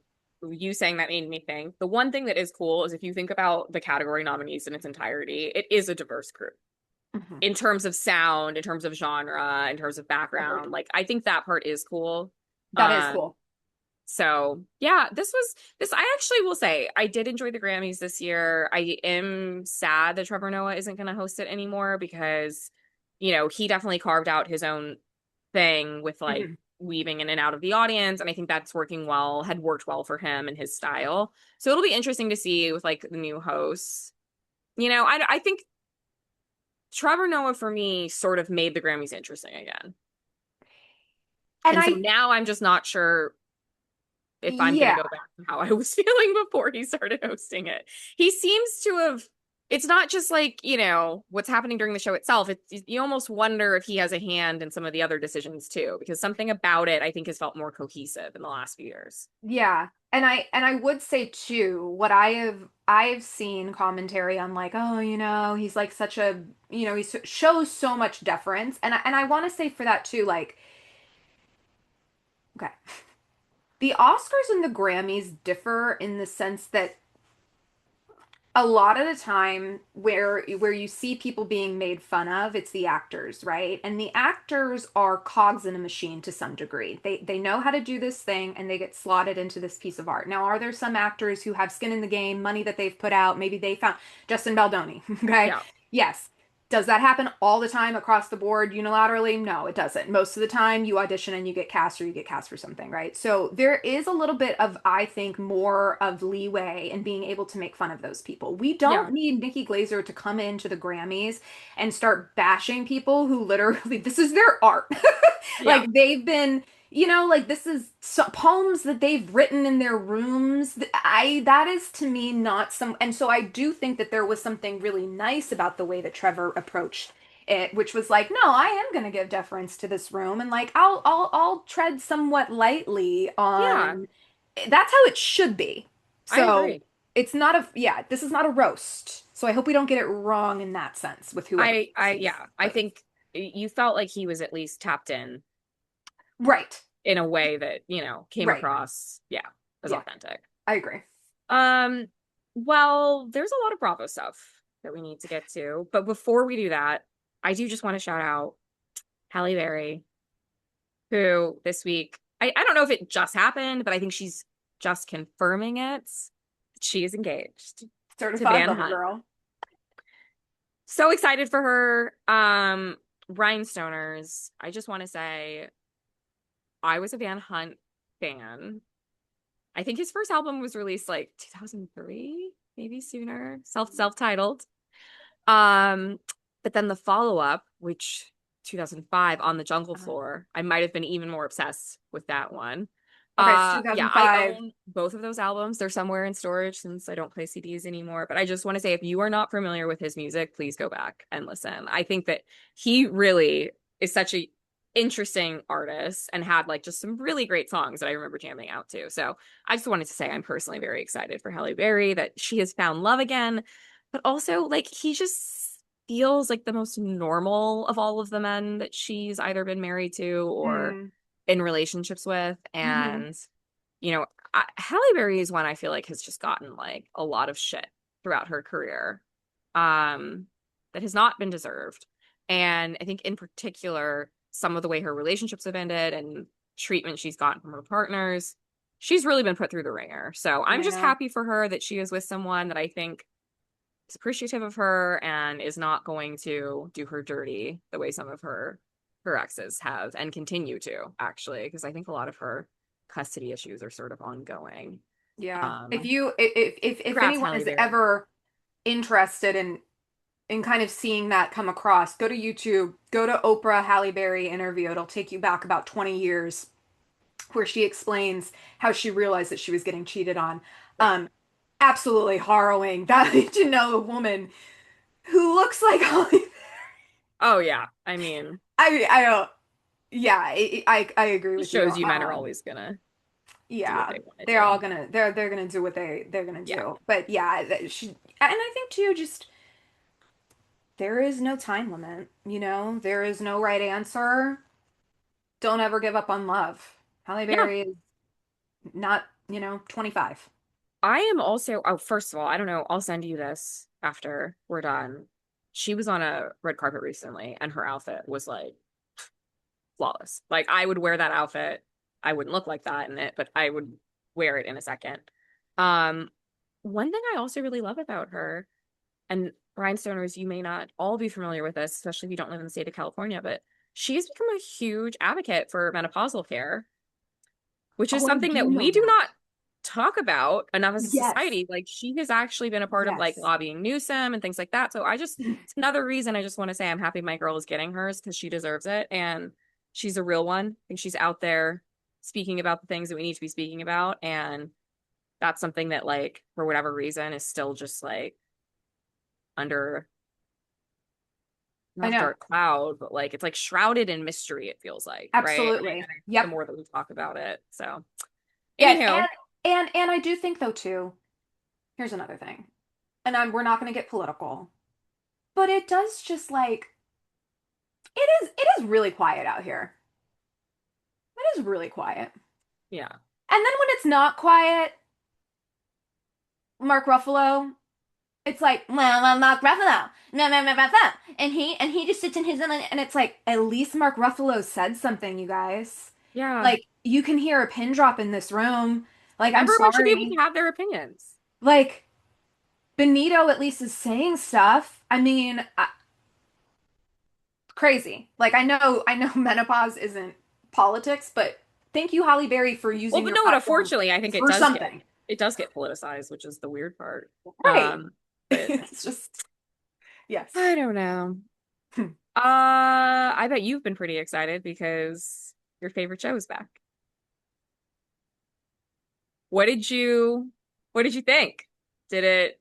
you saying that made me think the one thing that is cool is if you think about the category nominees in its entirety, it is a diverse group Mhm. in terms of sound, in terms of genre, in terms of Agreed. background. Like I think that part is cool. That is Um, cool. so yeah, this I actually will say I did enjoy the Grammys this year. I am sad that Trevor Noah isn't going to host it anymore because, he definitely carved out his own thing with like Mhm. weaving in and out of the audience. And I think that's working well, had worked well for him and his style. So it'll be interesting to see with like the new hosts. I think Trevor Noah for me sort of made the Grammys interesting again. And And so now I'm just not sure if I'm going to yeah, go back to how I was feeling before he started hosting it. He seems to have, it's not just like, what's happening during the show itself. You almost wonder if he has a hand in some of the other decisions too, because something about it I think has felt more cohesive in the last few years. yeah. And I would say too, what I've seen commentary on like, oh, he's like such a, shows so much deference. And I want to say for that too, like, okay, the Oscars and the Grammys differ in the sense that a lot of the time where you see people being made fun of, it's the actors, right? And the actors are cogs in a machine to some degree. They know how to do this thing and they get slotted into this piece of art. Now, are there some actors who have skin in the game, money that they've put out, maybe they found Justin Baldoni, okay? Yeah. Yes. Does that happen all the time across the board unilaterally? No, it doesn't. Most of the time, you audition and you get cast or you get cast for something, right? So there is a little bit of, I think, more of leeway in being able to make fun of those people. We Yeah. don't need Nikki Glazer to come into the Grammys and start bashing people who literally, this is their art. Yeah. Like they've been, like this is poems that they've written in their rooms. That is to me not some, and so I do think that there was something really nice about the way that Trevor approached it, which was like, no, I am going to give deference to this room, and like I'll tread somewhat lightly Yeah. on. That's how it should be. I So agree. it's not a, yeah, this is not a roast. So I hope we don't get it wrong in that sense with whoever sees Yeah, I plays. think you felt like he was at least tapped in Right. in a way that, came Right. across, yeah, as Yeah, authentic. I agree. Um, well, there's a lot of Bravo stuff that we need to get to, but before we do that, I do just want to shout out Halle Berry, who this week, I don't know if it just happened, but I think she's just confirming it. She is engaged to Certified Van lover Hunt. girl. So excited for her. Rhinestoners, I just want to say I was a Van Hunt fan. I think his first album was released like 2003, maybe sooner, self-titled. Um, but then the follow-up, which 2005 on the Jungle Floor, I might have been even more obsessed with that one. Okay, it's Yeah, I 2005. own both of those albums. They're somewhere in storage since I don't play CDs anymore. But I just want to say if you are not familiar with his music, please go back and listen. I think that he really is such a interesting artist and had like just some really great songs that I remember jamming out to. So I just wanted to say I'm personally very excited for Halle Berry that she has found love again, but also like he just feels like the most normal of all of the men that she's either been married to or Mm. in relationships with. Hmm. And, you know, Halle Berry is one I feel like has just gotten like a lot of shit throughout her career, um, that has not been deserved. And I think in particular, some of the way her relationships have ended and treatment she's gotten from her partners, she's really been put through the ringer. So I'm I just know. happy for her that she is with someone that I think is appreciative of her and is not going to do her dirty the way some of her exes have and continue to, actually, because I think a lot of her custody issues are sort of ongoing. Yeah. If Um, you if Congrats, anyone Halle is Berry. ever interested in kind of seeing that come across, go to YouTube, go to Oprah Halle Berry interview. It'll take you back about 20 years where she explains how she realized that she was getting cheated on. Right. Absolutely harrowing that to know a woman who looks like Holly. Oh yeah. I mean, I don't. Yeah, I agree it with you. shows you men are always gonna do what Yeah, they want to they're all do. gonna they're gonna do what they're gonna Yeah. do. But yeah, she and I think too, just there is no time limit. There is no right answer. Don't ever give up on love. Halle Yeah. Berry is not 25. I am also, oh, first of all, I don't know, I'll send you this after we're done. She was on a red carpet recently and her outfit was like flawless. Like I would wear that outfit. I wouldn't look like that in it, but I would wear it in a second. Um, One thing I also really love about her, and Rhinestoners, you may not all be familiar with this, especially if you don't live in the state of California, but she's become a huge advocate for menopausal care, which is Oh, I something do that know we do that. not talk about enough as a Yes. society. Like she has actually been a part of like Yes. lobbying Newsom and things like that. So it's another reason I just want to say I'm happy my girl is getting hers because she deserves it. And she's a real one. I think she's out there speaking about the things that we need to be speaking about. And that's something that like, for whatever reason, is still just like under I not a know. dark cloud, but like it's like shrouded in mystery, it feels like, right? And Absolutely. I think the Yep. more that we talk about it. So Yeah, anywho, and I do think though too, here's another thing. And we're not going to get political, but it does just like it is really quiet out here. It is really quiet. yeah. And then when it's not quiet, Mark Ruffalo, it's like, well, Mark Ruffalo, no, no, no, no, no. And he just sits in his and it's like, at least Mark Ruffalo said something, you guys. Yeah. Like, you can hear a pin drop in this room. Like, I'm Everyone should be able sorry. to have their opinions. Like, Benito at least is saying stuff. I mean, crazy. Like, I know menopause isn't politics, but thank you, Halle Berry, for Well, using but your no, but platform unfortunately, I think for something. it does get politicized, which is the weird part. Right. But It's just, yes. I don't know. I bet you've been pretty excited because your favorite show is back. What did you what did you think? Did it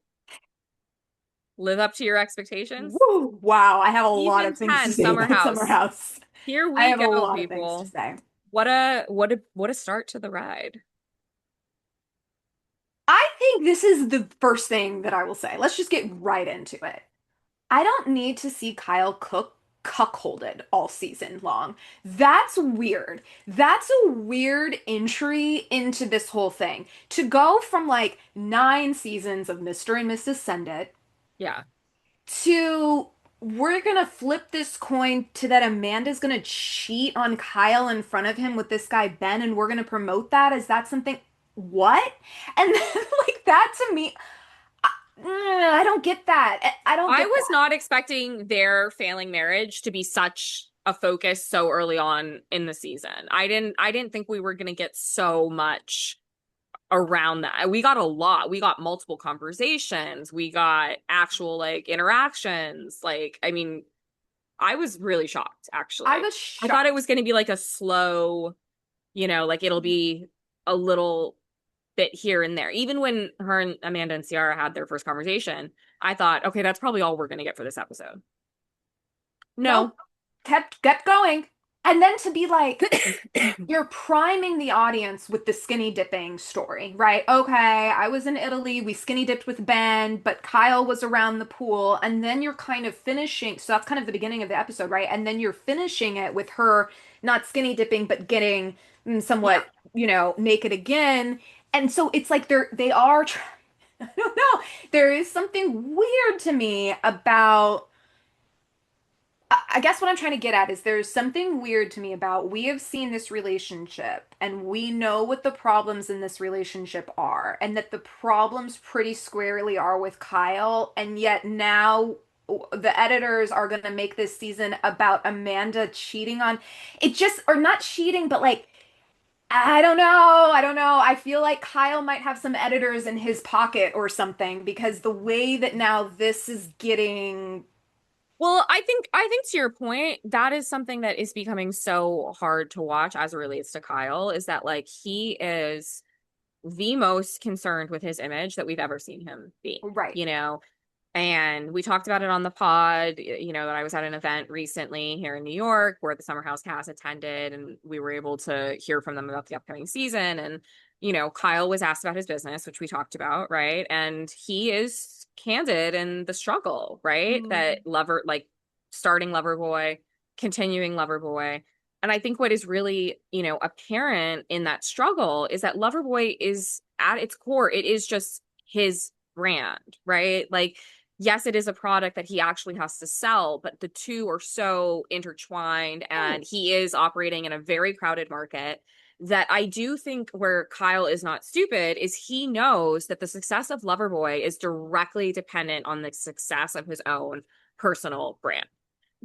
live up to your expectations? Woo! Wow, I have a lot Season of things to 10, say Summer about Summer House. House. Here I we have a go, lot of things to people. say. What a start to the ride. I think this is the first thing that I will say. Let's just get right into it. I don't need to see Kyle Cook cuckolded all season long. That's weird. That's a weird entry into this whole thing. To go from like 9 seasons of Mr. and Mrs. Send It Yeah. to we're gonna flip this coin to that Amanda's gonna cheat on Kyle in front of him with this guy Ben, and we're gonna promote that. Is that something? What? And then like that to me, I don't get that. I don't I get was that. not expecting their failing marriage to be such a focus so early on in the season. I didn't think we were going to get so much around that. We got a lot. We got multiple conversations. We got actual like interactions. Like, I mean, I was really shocked I actually. was I thought it shocked. was going to be like a slow, like it'll be a little bit here and there. Even when her and Amanda and Ciara had their first conversation, I thought, okay, that's probably all we're going to get for this episode. Nope. No, Kept going. And then to be like, you're priming the audience with the skinny dipping story, right? Okay, I was in Italy, we skinny dipped with Ben, but Kyle was around the pool, and then you're kind of finishing, so that's kind of the beginning of the episode, right? And then you're finishing it with her not skinny dipping, but getting Yeah. somewhat, naked again. And so it's like they are, I don't know, there is something weird to me about I guess what I'm trying to get at is there's something weird to me about we have seen this relationship and we know what the problems in this relationship are, and that the problems pretty squarely are with Kyle, and yet now the editors are going to make this season about Amanda cheating on it just or not cheating, but like I don't know. I don't know. I feel like Kyle might have some editors in his pocket or something because the way that now this is getting. Well, I think to your point, that is something that is becoming so hard to watch as it relates to Kyle, is that like he is the most concerned with his image that we've ever seen him be, Right. you know? And we talked about it on the pod, that I was at an event recently here in New York where the Summer House cast attended, and we were able to hear from them about the upcoming season. And, Kyle was asked about his business, which we talked about, right? And he is candid in the struggle, right? That Mm. lover, like starting Loverboy, continuing Loverboy. And I think what is really, apparent in that struggle is that Loverboy is at its core, it is just his brand, right? Like, yes, it is a product that he actually has to sell, but the two are so intertwined, and Oh, he is operating in a very crowded market that I do think where Kyle is not stupid is he knows that the success of Loverboy is directly dependent on the success of his own personal brand.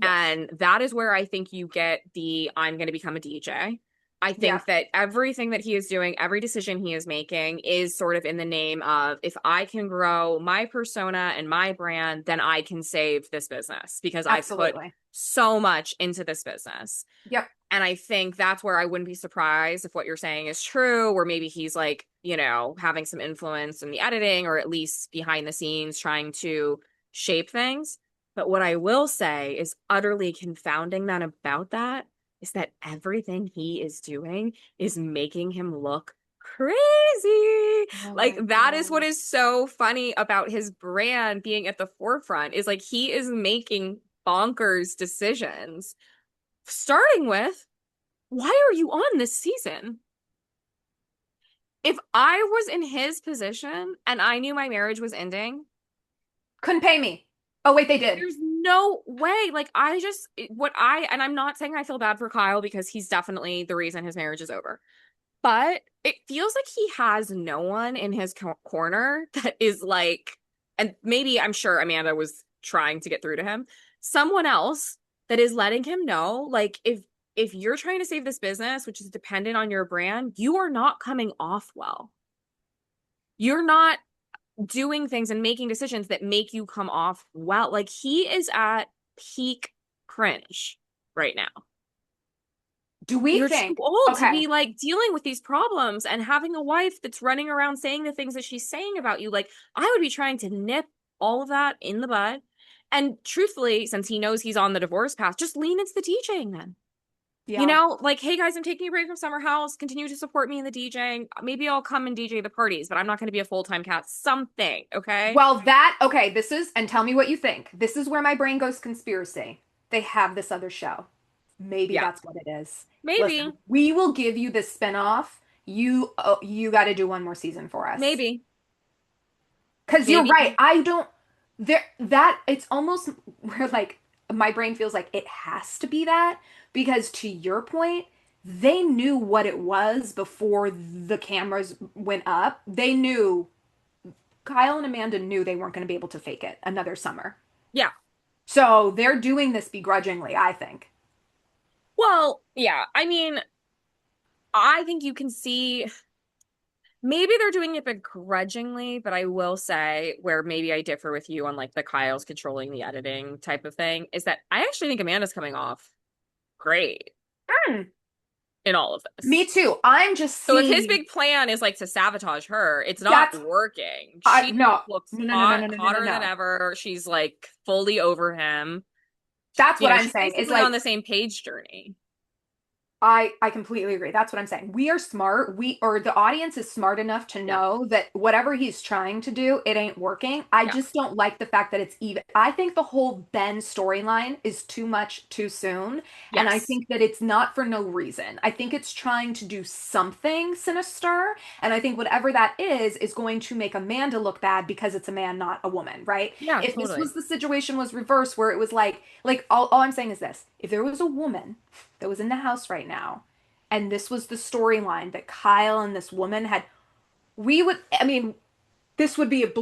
yes. And that is where I think you get the I'm going to become a DJ. I Yeah, think that everything that he is doing, every decision he is making is sort of in the name of if I can grow my persona and my brand, then I can save this business because I've put absolutely. so much into this business. Yep. And I think that's where I wouldn't be surprised if what you're saying is true, or maybe he's like, having some influence in the editing or at least behind the scenes trying to shape things. But what I will say is utterly confounding that about that is that everything he is doing is making him look crazy. Oh Like my that is what God. is so funny about his brand being at the forefront is like he is making bonkers decisions. Starting with, why are you on this season? If I was in his position and I knew my marriage was ending, Couldn't pay me. Oh, wait, they did. there's no way. Like, and I'm not saying I feel bad for Kyle because he's definitely the reason his marriage is over. But it feels like he has no one in his corner that is like, and maybe I'm sure Amanda was trying to get through to him, someone else that is letting him know, like, if you're trying to save this business, which is dependent on your brand, you are not coming off well. You're not doing things and making decisions that make you come off well. Like he is at peak cringe right now. Do we You're too think? old to Okay. be like dealing with these problems and having a wife that's running around saying the things that she's saying about you. Like, I would be trying to nip all of that in the bud. And truthfully, since he knows he's on the divorce path, just lean into the DJing then. Yeah. Like, hey guys, I'm taking a break from Summer House. Continue to support me in the DJing. Maybe I'll come and DJ the parties, but I'm not going to be a full-time cat. Something, okay? Well, okay, and tell me what you think. This is where my brain goes conspiracy. They have this other show. Maybe Yeah, that's what it is. Listen, maybe, we will give you this spinoff. You got to do one more season for us. maybe, Because you're right. maybe. I don't there that it's almost where like my brain feels like it has to be that because to your point, they knew what it was before the cameras went up. They knew Kyle and Amanda knew they weren't going to be able to fake it another summer. Yeah. So they're doing this begrudgingly, I think. Well, yeah. I mean, I think you can see maybe they're doing it begrudgingly, but I will say where maybe I differ with you on like the Kyle's controlling the editing type of thing is that I actually think Amanda's coming off great Hmm. in all of Me this. too. I'm just So if his seeing big plan is like to sabotage her, it's not that's working. I She no. looks No, no, no, no, hot, no, no, no, hotter than no. ever. She's like fully over him. That's what I'm She's saying. It's basically on like the same page journey. I completely agree. That's what I'm saying. We are smart. Or the audience is smart enough to Yeah. know that whatever he's trying to do, it ain't working. I Yeah. just don't like the fact that it's even. I think the whole Ben storyline is too much too soon, and I Yes. think that it's not for no reason. I think it's trying to do something sinister, and I think whatever that is going to make Amanda look bad because it's a man, not a woman, right? Yeah, If this totally. was the situation was reversed where it was like all I'm saying is this, if there was a woman that was in the house right now, and this was the storyline that Kyle and this woman had, I mean, this would be it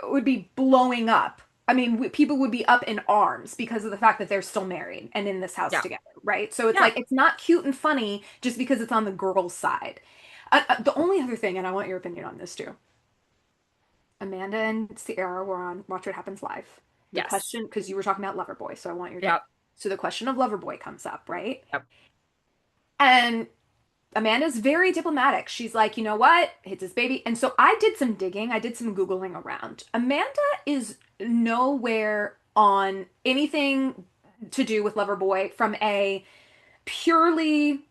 would be blowing up. I mean, people would be up in arms because of the fact that they're still married and in this house Yeah. together, right? So it's Yeah. like, it's not cute and funny just because it's on the girl's side. The only other thing, and I want your opinion on this too, Amanda and Sierra were on Watch What Happens Live. The Yes. question, because you were talking about Loverboy, so I want your take. Yep. So the question of Loverboy comes up, right? Yep. And Amanda's very diplomatic. She's like, you know what? It's his baby. And so I did some digging, I did some Googling around. Amanda is nowhere on anything to do with Loverboy from a purely,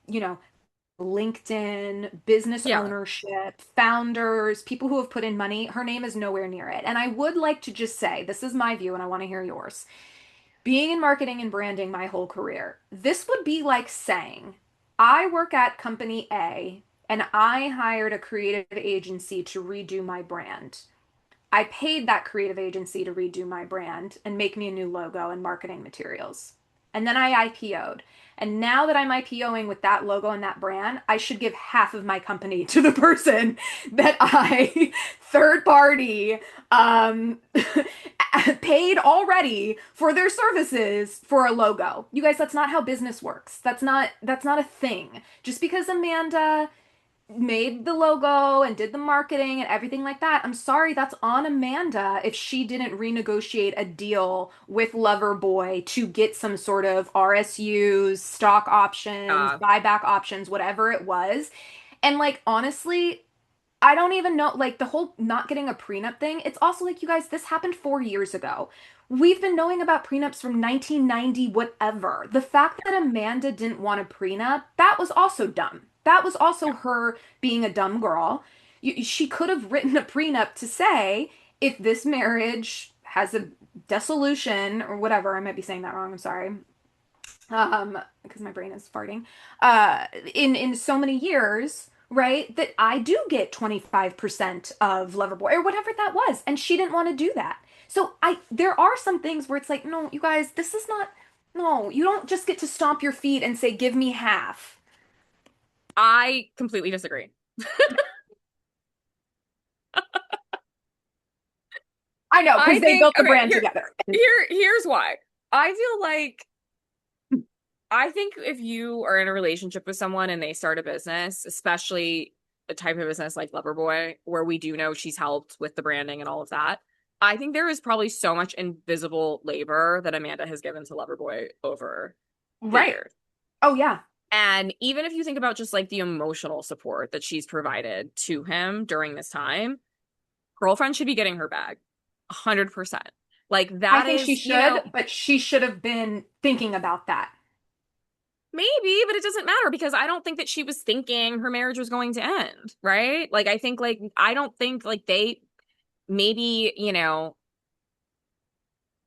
LinkedIn, business Yeah. ownership, founders, people who have put in money. Her name is nowhere near it. And I would like to just say, this is my view, and I want to hear yours. Being in marketing and branding my whole career, this would be like saying, I work at company A and I hired a creative agency to redo my brand. I paid that creative agency to redo my brand and make me a new logo and marketing materials. And then I IPO'd. And now that I'm IPOing with that logo and that brand, I should give half of my company to the person that I third party um, paid already for their services for a logo. You guys, that's not how business works. That's not a thing. Just because Amanda made the logo and did the marketing and everything like that. I'm sorry, that's on Amanda if she didn't renegotiate a deal with Loverboy to get some sort of RSUs, stock options, Uh, buyback options, whatever it was. And like honestly, I don't even know, like the whole not getting a prenup thing. It's also like, you guys, this happened 4 years ago. We've been knowing about prenups from 1990, whatever. The fact that Amanda didn't want a prenup, that was also dumb. That was also her being a dumb girl. She could have written a prenup to say, if this marriage has a dissolution or whatever, I might be saying that wrong, I'm sorry. Because my brain is farting. In so many years, right, that I do get 25% of Loverboy or whatever that was, and she didn't want to do that. So there are some things where it's like, no, you guys, this is not, no, you don't just get to stomp your feet and say, give me half. I completely disagree. I know, because I they think, built the okay, brand together. here's why. I feel like I think if you are in a relationship with someone and they start a business, especially a type of business like Loverboy, where we do know she's helped with the branding and all of that, I think there is probably so much invisible labor that Amanda has given to Loverboy over the Right. years. Oh, yeah. And even if you think about just like the emotional support that she's provided to him during this time, girlfriend should be getting her bag. 100%. Like I that think she is, should, but she should have been thinking about that. maybe, but it doesn't matter because I don't think that she was thinking her marriage was going to end, right? Like I don't think like they maybe,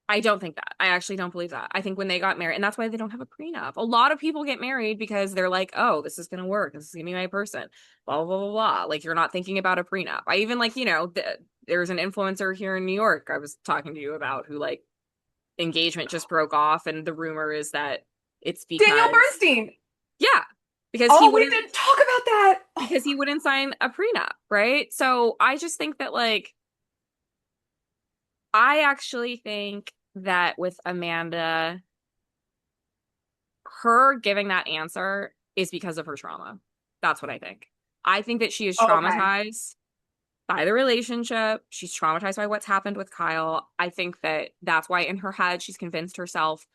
I don't think that. I actually don't believe that. I think when they got married, and that's why they don't have a prenup. A lot of people get married because they're like, oh, this is going to work. This is going to be my person. Blah, blah, blah, blah. Like, you're not thinking about a prenup. I even like, there's an influencer here in New York I was talking to you about who like engagement just broke off. And the rumor is that it's Daniel because, Bernstein. yeah, because he Oh, we wouldn't, didn't talk about that. Oh, because he wouldn't sign a prenup. Right. So I just think that like, I actually think that with Amanda, her giving that answer is because of her trauma. That's what I think. I think that she is okay. traumatized by the relationship. She's traumatized by what's happened with Kyle. I think that that's why in her head she's convinced herself,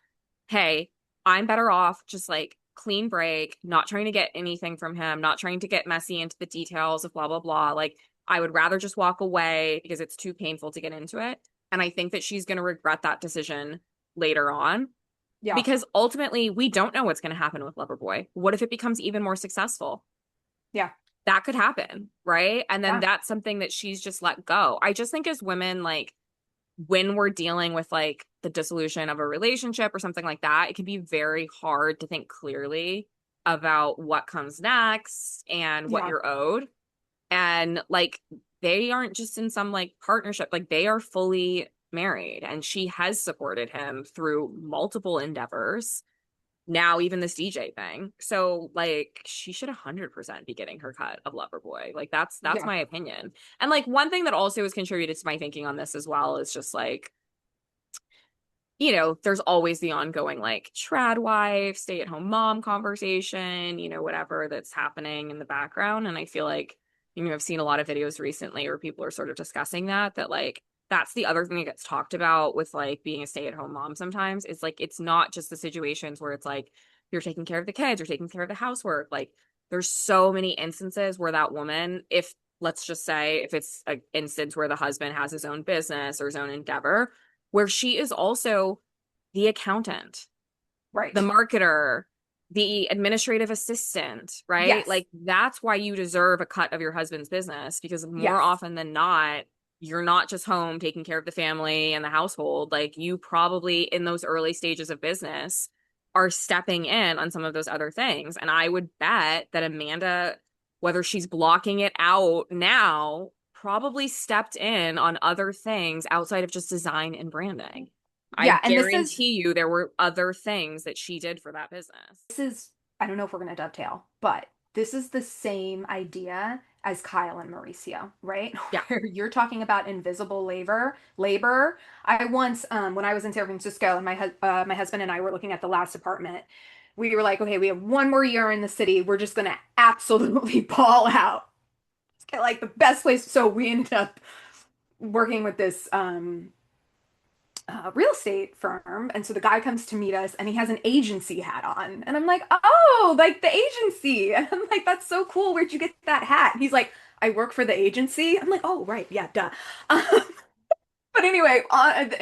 hey, I'm better off just like clean break, not trying to get anything from him, not trying to get messy into the details of blah, blah, blah. Like, I would rather just walk away because it's too painful to get into it. And I think that she's going to regret that decision later on Yeah. because ultimately we don't know what's going to happen with Loverboy. What if it becomes even more successful? Yeah. That could happen, right? And then Yeah. that's something that she's just let go. I just think as women, like when we're dealing with like the dissolution of a relationship or something like that, it can be very hard to think clearly about what comes next and what Yeah. you're owed. And like they aren't just in some like partnership, like they are fully married and she has supported him through multiple endeavors. Now even this DJ thing. So like she should 100% be getting her cut of Loverboy. Like that's Yeah. my opinion. And like one thing that also has contributed to my thinking on this as well is just like there's always the ongoing like trad wife, stay at home mom conversation, whatever that's happening in the background. And I feel like, I've seen a lot of videos recently where people are sort of discussing that like that's the other thing that gets talked about with like being a stay at home mom sometimes. It's like it's not just the situations where it's like you're taking care of the kids, you're taking care of the housework. Like there's so many instances where that woman, if let's just say if it's an instance where the husband has his own business or his own endeavor, where she is also the accountant, the Right. marketer, the administrative assistant, right? Yes. Like that's why you deserve a cut of your husband's business because more Yes. often than not, you're not just home taking care of the family and the household. Like you probably in those early stages of business are stepping in on some of those other things. And I would bet that Amanda, whether she's blocking it out now, probably stepped in on other things outside of just design and branding. I Yeah. And this is guarantee you there were other things that she did for that business. this is I don't know if we're going to dovetail, but this is the same idea as Kyle and Mauricio, right? Yeah. Where you're talking about invisible labor. I once, when I was in San Francisco, and my husband and I were looking at the last apartment, we were like, okay, we have one more year in the city. We're just going to absolutely ball out. Let's get like the best place. So we ended up working with this real estate firm. And so the guy comes to meet us and he has an agency hat on. And I'm like, oh, like the agency. And I'm like, that's so cool. Where'd you get that hat? And he's like, I work for the agency. I'm like, oh, right. Yeah, duh. Um, but anyway,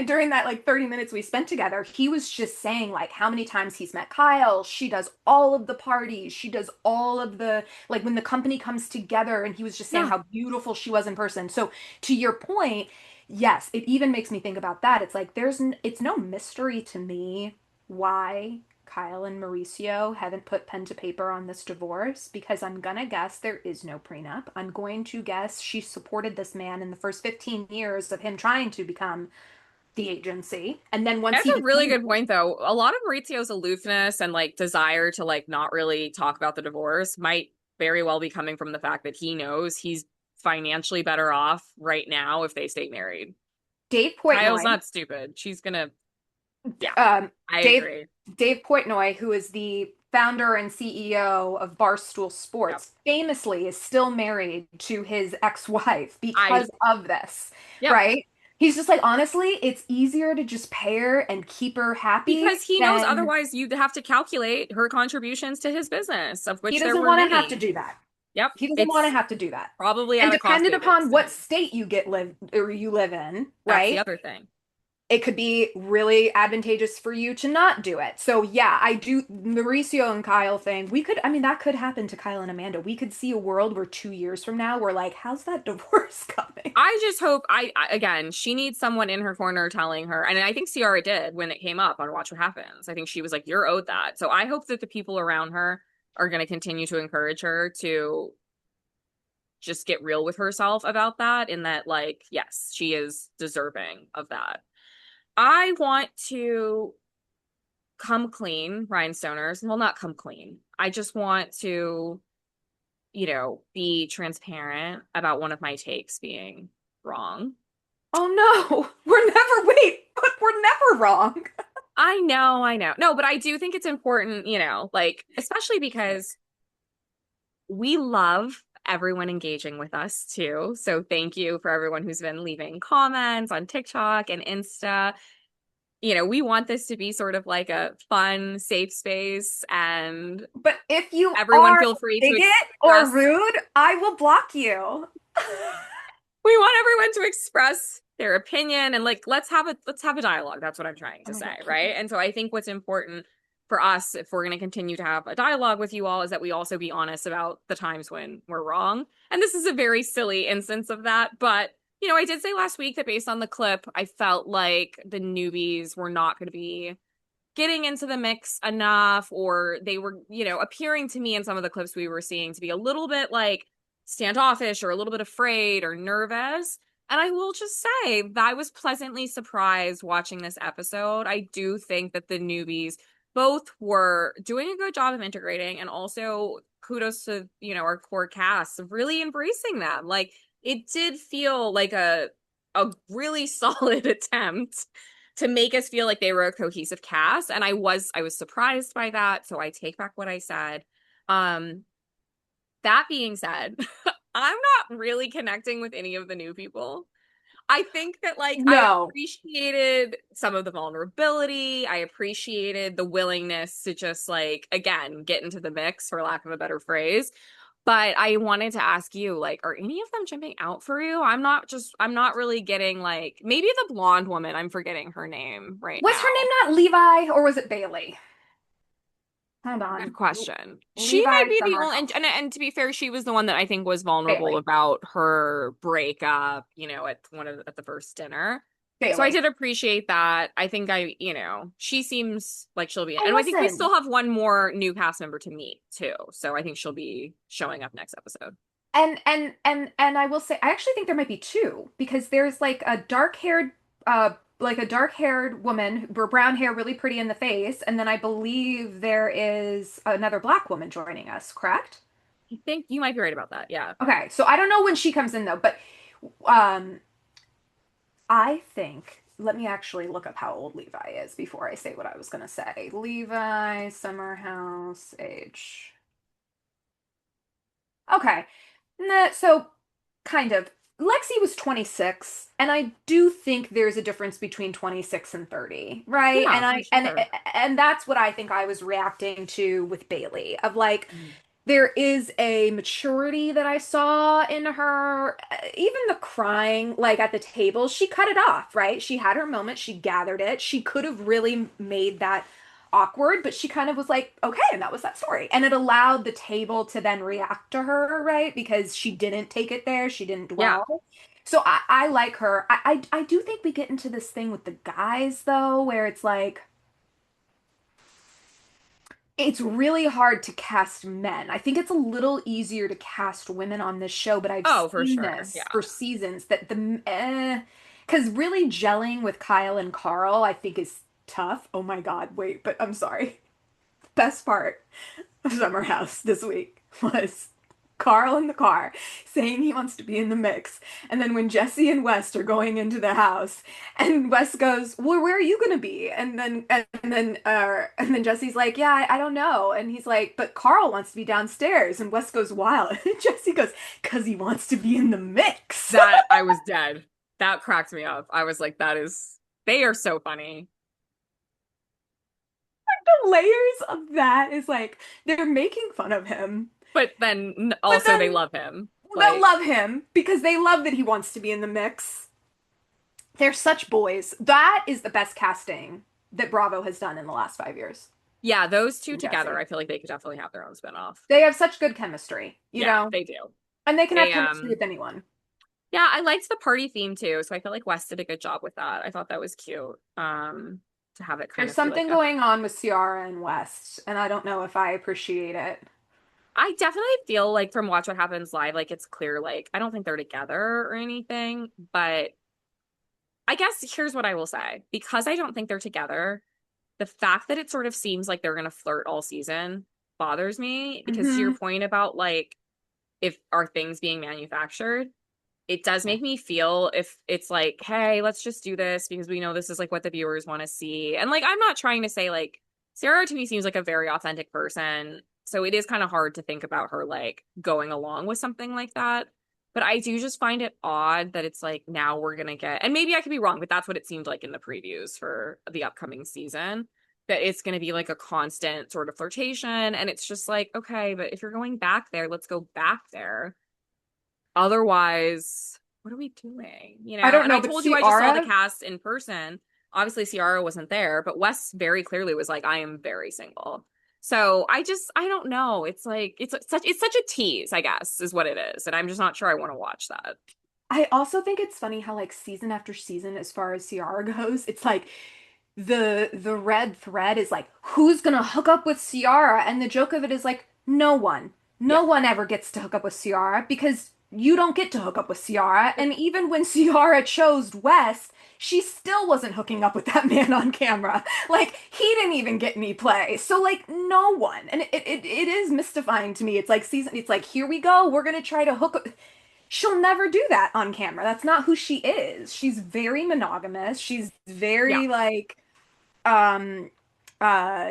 during that like 30 minutes we spent together, he was just saying like how many times he's met Kyle. She does all of the parties. She does all of the, like when the company comes together, and he was just saying Yeah. how beautiful she was in person. So to your point, yes, it even makes me think about that. It's like it's no mystery to me why Kyle and Mauricio haven't put pen to paper on this divorce, because I'm gonna guess there is no prenup. I'm going to guess she supported this man in the first 15 years of him trying to become the agency. And then once That's he a really became, good point, though. A lot of Maurizio's aloofness and like desire to like not really talk about the divorce might very well be coming from the fact that he knows he's financially better off right now if they stay married. Dave Kyle's Portnoy, not stupid. She's gonna, yeah, um, I Dave agree. Dave Portnoy, who is the founder and CEO of Barstool Yep. Sports, famously is still married to his ex-wife I, because of this, yep. right? He's just like, honestly, it's easier to just pay her and keep her happy Because he knows than otherwise you'd have to calculate her contributions to his business, of he which there doesn't were want to have to many. do that. Yep. He doesn't want to It's have to do that. probably And at a cost dependent upon savings. what state you live in, That's the right? other thing. It could be really advantageous for you to not do it. So yeah, I do Mauricio and Kyle thing. I mean, that could happen to Kyle and Amanda. We could see a world where 2 years from now we're like, how's that divorce coming? I just hope again, she needs someone in her corner telling her, and I think Ciara did when it came up on Watch What Happens. I think she was like, "You're owed that." So I hope that the people around her are going to continue to encourage her to just get real with herself about that, in that, like, yes, she is deserving of that. I want to come clean, Rhinestoners. Well, not come clean. I just want to, be transparent about one of my takes being wrong. Oh no, we're never wrong. I know, I know. No, but I do think it's important, like, especially because we love everyone engaging with us too. So thank you for everyone who's been leaving comments on TikTok and Insta. We want this to be sort of like a fun, safe space, and But if you everyone are feel free to bigot or express. rude, I will block you. We want everyone to express their opinion and like let's have a dialogue. That's what I'm trying Oh to my say, God, keep right? going. And so I think what's important for us, if we're going to continue to have a dialogue with you all, is that we also be honest about the times when we're wrong. And this is a very silly instance of that, but I did say last week that based on the clip, I felt like the newbies were not going to be getting into the mix enough, or they were, appearing to me in some of the clips we were seeing to be a little bit like standoffish or a little bit afraid or nervous. And I will just say that I was pleasantly surprised watching this episode. I do think that the newbies both were doing a good job of integrating, and also kudos to, our core cast of really embracing them. Like it did feel like a really solid attempt to make us feel like they were a cohesive cast, and I was surprised by that, so I take back what I said. um that being said, I'm not really connecting with any of the new people. I think that like I No. appreciated some of the vulnerability. I appreciated the willingness to just like again get into the mix, for lack of a better phrase. But I wanted to ask you, like, are any of them jumping out for you? I'm not really getting like maybe the blonde woman, I'm forgetting her name right Was her name now. not Levi or was it Bailey? Hold Good on. question. She might Levi be the only, Summerhouse. and to be fair, she was the one that I think was vulnerable Bailey. about her breakup, at the first dinner. So I Bailey. did appreciate that. I think she seems like she'll be, And and I think we listen, still have one more new cast member to meet too. So I think she'll be showing up next episode. and I will say I actually think there might be two because there's like a dark-haired woman, brown hair, really pretty in the face, and then I believe there is another black woman joining us, correct? I think you might be right about that. Yeah. Okay, so I don't know when she comes in though, but um I think let me actually look up how old Levi is before I say what I was gonna say. Levi Summerhouse age. Okay. Nah, so kind of. Lexi was 26, and I do think there's a difference between 26 and 30, right? Yeah, And for I sure. and that's what I think I was reacting to with Bailey of like Mhm. there is a maturity that I saw in her. Even the crying, like at the table, she cut it off, right? She had her moment, she gathered it. She could have really made that awkward, but she kind of was like, okay, and that was that story. And it allowed the table to then react to her, right? Because she didn't take it there, she didn't Yeah. dwell. So I like her. I do think we get into this thing with the guys though, where it's like it's really hard to cast men. I think it's a little easier to cast women on this show, but I've Oh, for seen sure. this Yeah. for seasons that because really gelling with Kyle and Carl, I think is tough. Oh my God, wait, but I'm sorry. Best part of Summer House this week was Carl in the car saying he wants to be in the mix. And then when Jesse and West are going into the house, and West goes, "Well, where are you gonna be?" And then Jesse's like, "Yeah, I don't know." And he's like, "But Carl wants to be downstairs." And West goes wild. And Jesse goes, "'Cause he wants to be in the mix." That I was dead. That cracked me up. I was like, they are so funny. The layers of that is like they're making fun of him, But then but also they then love him. they'll Like, love him because they love that he wants to be in the mix. They're such boys. That is the best casting that Bravo has done in the last 5 years. yeah, those two together, Jesse. I feel like they could definitely have their own spinoff. They have such good chemistry, you Yeah, know, they do. and they can have They chemistry with anyone. yeah, I liked the party theme too, so I feel like Wes did a good job with that. I thought that was cute. To have it kind There's of be like something a going on with Ciara and West, and I don't know if I appreciate it. I definitely feel like from Watch What Happens Live, like it's clear, like I don't think they're together or anything, but I guess here's what I will say. Because I don't think they're together, the fact that it sort of seems like they're gonna flirt all season bothers me, because to your Hmm. point about like if are things being manufactured, it does make me feel if it's like, hey, let's just do this because we know this is like what the viewers want to see. And like I'm not trying to say like Sarah to me seems like a very authentic person. So it is kind of hard to think about her like going along with something like that. But I do just find it odd that it's like now we're gonna get, and maybe I could be wrong, but that's what it seemed like in the previews for the upcoming season. That it's gonna be like a constant sort of flirtation. And it's just like, okay, but if you're going back there, let's go back there. Otherwise, what are we doing? You I know, don't and know, I but told you I just saw the Ciara, cast in person. Obviously, Ciara wasn't there, but Wes very clearly was like, I am very single. So I don't know. It's like it's such a tease, I guess, is what it is. And I'm just not sure I want to watch that. I also think it's funny how like season after season, as far as Ciara goes, it's like the red thread is like who's gonna hook up with Ciara, and the joke of it is like no one, Yeah. no one ever gets to hook up with Ciara because you don't get to hook up with Ciara, and even when Ciara chose Wes, she still wasn't hooking up with that man on camera. Like he didn't even get any play. So like no one, and it is mystifying to me. It's like season, it's like here we go, we're gonna try to hook up. She'll never do that on camera. That's not who she is. She's very monogamous. She's Yeah. very like um uh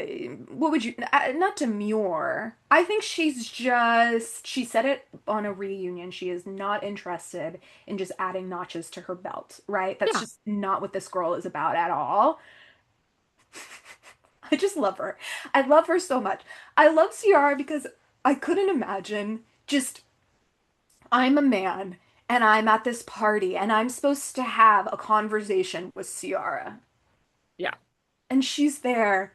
what would you not demure. I think she's just she said it on a reunion. She is not interested in just adding notches to her belt, right? That's Yeah. just not what this girl is about at all. I just love her. I love her so much. I love Ciara because I couldn't imagine just I'm a man and I'm at this party and I'm supposed to have a conversation with Ciara. Yeah. And she's there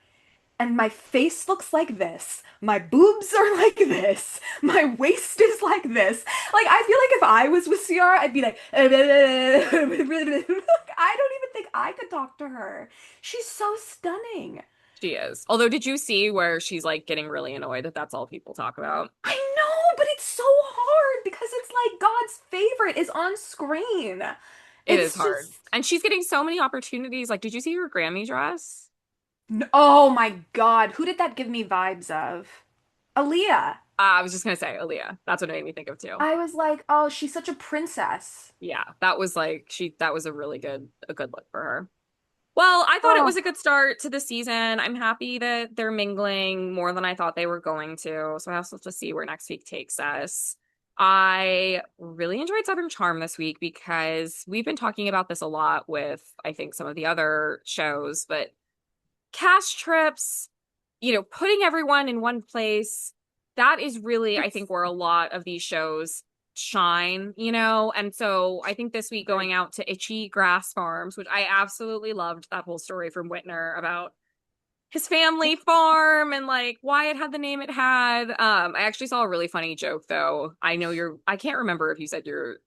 and my face looks like this. My boobs are like this. My waist is like this. Like I feel like if I was with Ciara, I'd be like I don't even think I could talk to her. She's so stunning. She is. Although, did you see where she's like getting really annoyed that that's all people talk about? I know, but it's so hard because it's like God's favorite is on screen. It is It's hard. just And she's getting so many opportunities. Like, did you see her Grammy dress? Oh my God, who did that give me vibes of? Aaliyah. I was just gonna say Aaliyah. That's what it made me think of too. I was like, oh, she's such a princess. Yeah, that was like that was a good look for her. Well, I thought it Oh, was a good start to the season. I'm happy that they're mingling more than I thought they were going to. So I also have to see where next week takes us. I really enjoyed Southern Charm this week because we've been talking about this a lot with, I think, some of the other shows, but cast trips, putting everyone in one place, that is really, I it's think, where a lot of these shows shine. And so I think this week very going out to Itchy Grass Farms, which I absolutely loved that whole story from Whitner about his family farm and like why it had the name it had. I actually saw a really funny joke though. I can't remember if you said you're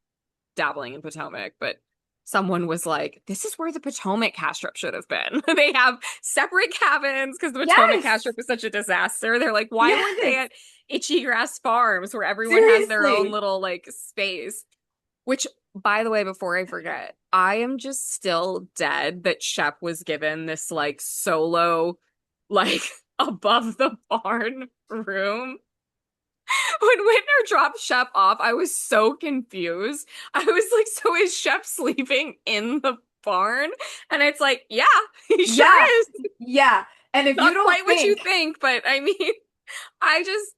dabbling in Potomac, but someone was like, this is where the Potomac cast trip should have been. They have separate cabins because the Potomac cast Yes, trip was such a disaster. They're like, why weren't they yes, at Itchy Grass Farms where everyone has their own seriously. little like space? Which, by the way, before I forget, I am just still dead that Shep was given this like solo, like above the barn room. When Whitner dropped Shep off, I was so confused. I was like, so is Shep sleeping in the barn? And it's like, yeah, he sure Yeah, is. yeah. And if you Not don't quite what you think, think, but I mean, I just,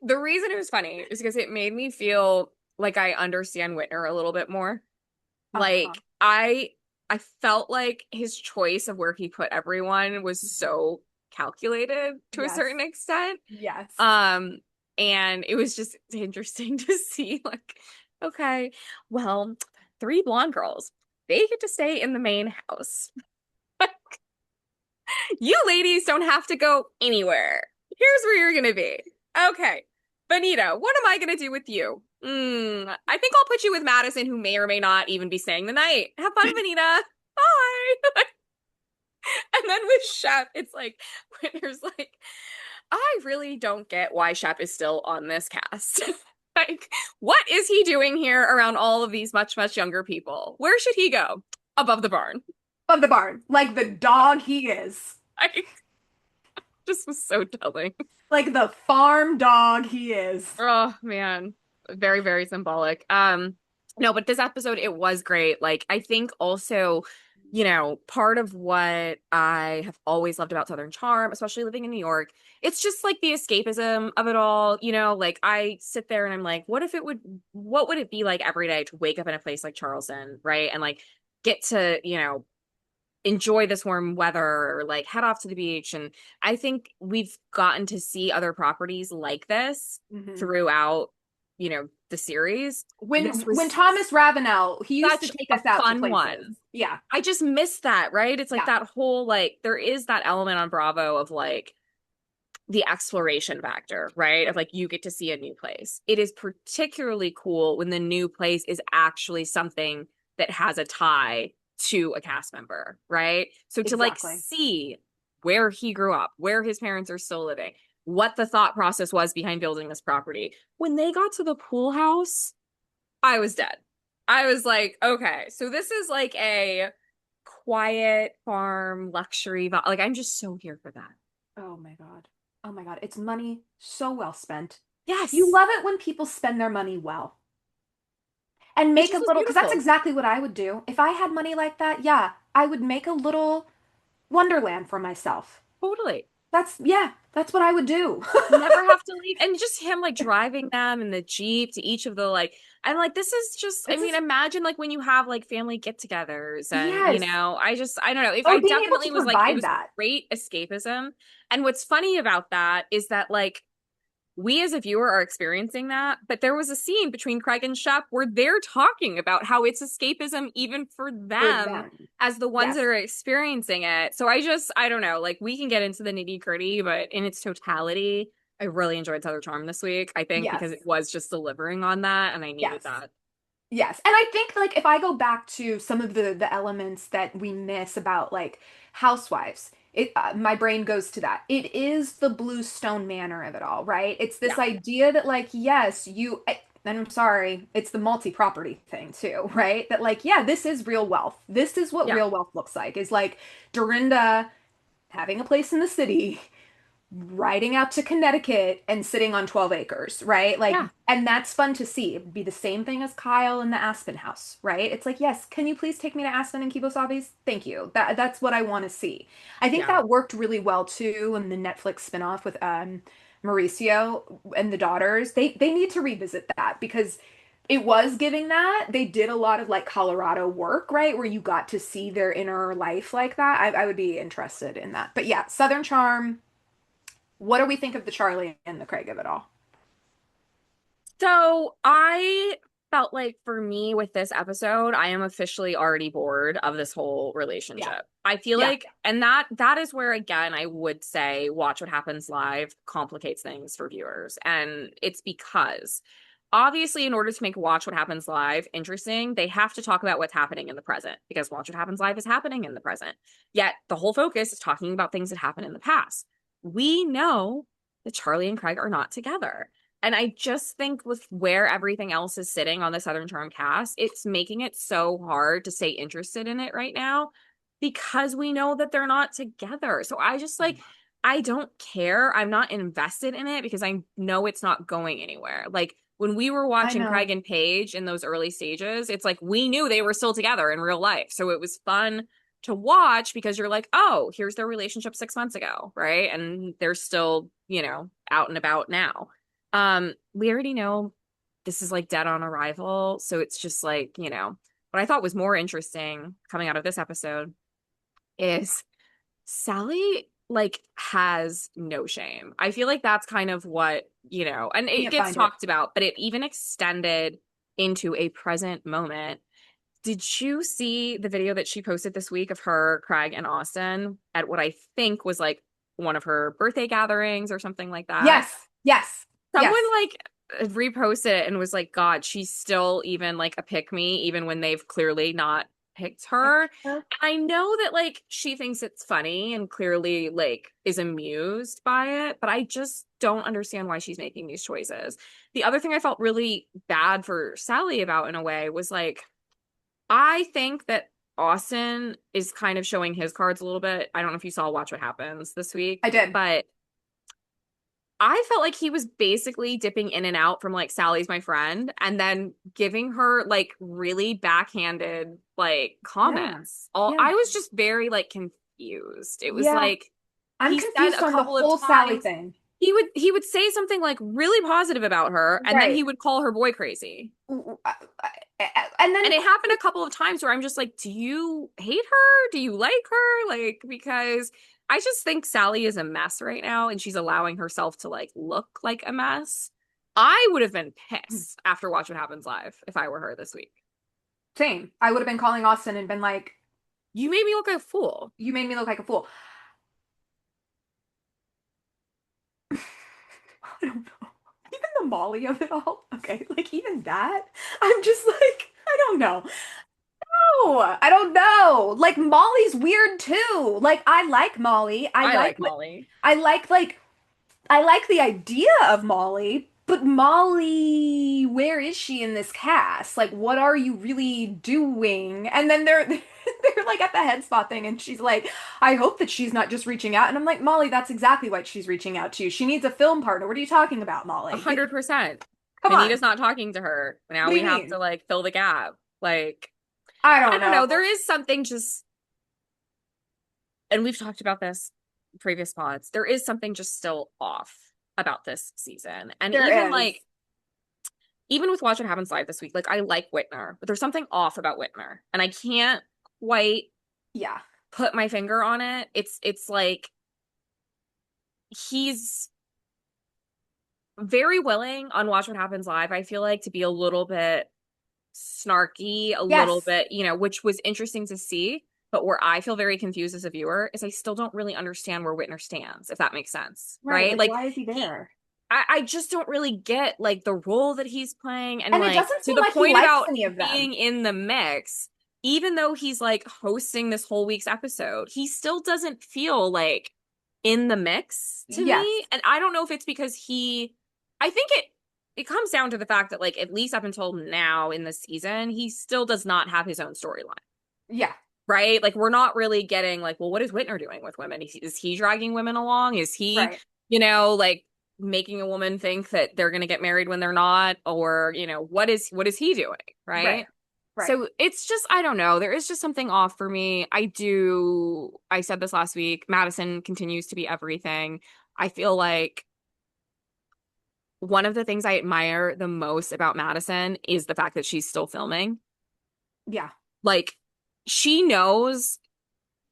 the reason it was funny is because it made me feel like I understand Whitner a little bit more. uh-huh, Like, I felt like his choice of where he put everyone was so calculated to a yes, certain extent. yes. Um, and it was just interesting to see, like, okay, well, three blonde girls, they get to stay in the main house. You ladies don't have to go anywhere. Here's where you're gonna be. Okay, Benita, what am I gonna do with you? I think I'll put you with Madison, who may or may not even be staying the night. Have fun, Benita. Bye. And then with Shep, it's like, Whitner's like, I really don't get why Shep is still on this cast. Like, what is he doing here around all of these much, much younger people? Where should he go? Above the barn. Of the barn, like the dog he is, I just was so telling. like the farm dog he is. Oh man. Very, very symbolic. No, but this episode, it was great. Like, I think also, part of what I have always loved about Southern Charm, especially living in New York, it's just like the escapism of it all. Like I sit there and I'm like, what would it be like every day to wake up in a place like Charleston, right? And like get to, enjoy this warm weather or like head off to the beach. And I think we've gotten to see other properties like this Hmm. throughout, the series. This When was Thomas Ravenel, he used to such take a us out to fun places. one. Yeah. I just miss that, right? It's like Yeah. that whole like there is that element on Bravo of like the exploration factor, right? Of like you get to see a new place. It is particularly cool when the new place is actually something that has a tie to a cast member, right? So to like Exactly. see where he grew up, where his parents are still living, what the thought process was behind building this property. When they got to the pool house, I was dead. I was like, okay, so this is like a quiet farm luxury. Like, I'm just so here for that. Oh my God. Oh my God. It's money so well spent. You Yes, love it when people spend their money well and it make just a was little, because that's beautiful. exactly what I would do. If I had money like that, yeah, I would make a little wonderland for myself. Totally. Yeah, that's what I would do. Never have to leave. And just him like driving them in the Jeep to each of the like, I'm like, this is just, I This mean, is, imagine like when you have like family get-togethers and, yes. I don't know. If Or I being able to definitely was like, it provide was that. great escapism. And what's funny about that is that like, we as a viewer are experiencing that, but there was a scene between Craig and Shep where they're talking about how it's escapism even for For them them. as the ones that Yes. are experiencing it. So I don't know, like we can get into the nitty-gritty, but in its totality, I really enjoyed Southern Charm this week. I think because Yes. it was just delivering on that and I needed Yes. that. Yes. And I think like if I go back to some of the elements that we miss about like Housewives, it my brain goes to that. It is the Bluestone manner of it all, right? It's this Yeah. idea that like yes, and I'm sorry, it's the multi-property thing too, right? That like yeah, this is real wealth. This is what Yeah. real wealth looks like. Is like Dorinda having a place in the city, riding out to Connecticut and sitting on 12 acres, right? Like, Yeah. and that's fun to see. It'd be the same thing as Kyle in the Aspen house, right? It's like, yes, can you please take me to Aspen and Kibosabis? Thank you. That's what I want to see. I think Yeah. that worked really well too in the Netflix spinoff with Mauricio and the daughters. They need to revisit that because it was giving that. They did a lot of like Colorado work, right? Where you got to see their inner life like that. I would be interested in that. But yeah, Southern Charm, what do we think of the Charlie and the Craig of it all? So I felt like for me with this episode, I am officially already bored of this whole Yeah. relationship. I feel Yeah. like, and that is where again I would say Watch What Happens Live complicates things for viewers. And it's because obviously in order to make Watch What Happens Live interesting, they have to talk about what's happening in the present because Watch What Happens Live is happening in the present. Yet the whole focus is talking about things that happened in the past. We know that Charlie and Craig are not together. And I just think with where everything else is sitting on the Southern Charm cast, it's making it so hard to stay interested in it right now because we know that they're not together. So I just like, I don't care. I'm not invested in it because I know it's not going anywhere. Like when we were I watching Craig know. and Paige in those early stages, it's like we knew they were still together in real life. So it was fun to watch because you're like, oh, here's their relationship 6 months ago, right? And they're still, out and about now. We already know this is like dead on arrival, so it's just like, what I thought was more interesting coming out of this episode is Sally like has no shame. I feel like that's kind of what, and it Can't gets find it. talked about, but it even extended into a present moment. Did you see the video that she posted this week of her, Craig, and Austin at what I think was like one of her birthday gatherings or something like that? Yes. Yes. Someone Yes. like reposted it and was like, God, she's still even like a pick me, even when they've clearly not picked her. I know that like she thinks it's funny and clearly like is amused by it, but I just don't understand why she's making these choices. The other thing I felt really bad for Sally about in a way was like, I think that Austin is kind of showing his cards a little bit. I don't know if you saw Watch What Happens this week, I did. but I felt like he was basically dipping in and out from like Sally's my friend and then giving her like really backhanded like Yeah. comments. All Yeah. I was just very like confused. It was Yeah. like I'm he said confused a on the couple of whole Sally times thing. he would say something like really positive about her and then he Right. would call her boy crazy. And then And it happened a couple of times where I'm just like, do you hate her? Do you like her? Like, because I just think Sally is a mess right now and she's allowing herself to like look like a mess. I would have been pissed after Watch What Happens Live if I were her this week. Same. I would have been calling Austin and been like, You made me look like a fool. you made me look like a fool. I don't know. Even the Molly of it all. Okay, like even that, I'm just like, I don't know. No, I don't know. Like Molly's weird too. Like I like Molly. I like Molly. I like I like the idea of Molly, but Molly, where is she in this cast? Like, what are you really doing? And then they're they're like at the head spot thing, and she's like, I hope that she's not just reaching out. And I'm like, Molly, that's exactly what she's reaching out to. She needs a film partner. What are you talking about, A Molly? hundred percent. Come on. Benita's not talking to her. Now What do we you have to mean? like fill the gap. Like, I I don't don't know. There know. is something just, and we've talked about this in previous pods. There is something just still off about this season. And even There is. like, even with Watch What Happens Live this week, like I like Whitmer, but there's something off about Whitmer. And I can't quite Yeah. put my finger on it. It's like he's very willing on Watch What Happens Live, I feel like, to be a little bit snarky, a little Yes. bit, which was interesting to see. But where I feel very confused as a viewer is I still don't really understand where Whitner stands, if that makes sense. Right. Right? Like, Like why is he he there? I just don't really get like the role that he's playing and And it like doesn't to seem the like he point likes about any of them. being in the mix, even though he's like hosting this whole week's episode, he still doesn't feel like in the mix to Yes. me. And I don't know if it's because I think it comes down to the fact that like at least up until now in the season, he still does not have his own storyline. Yeah. Right? Like we're not really getting like, well, what is Whitner doing with women? Is he dragging women along? Is he, Right. like making a woman think that they're going to get married when they're not? Or, what is he doing? Right. Right? Right. So it's just, I don't know. There is just something off for me. I said this last week, Madison continues to be everything. I feel like one of the things I admire the most about Madison is the fact that she's still filming. Yeah. Like, she knows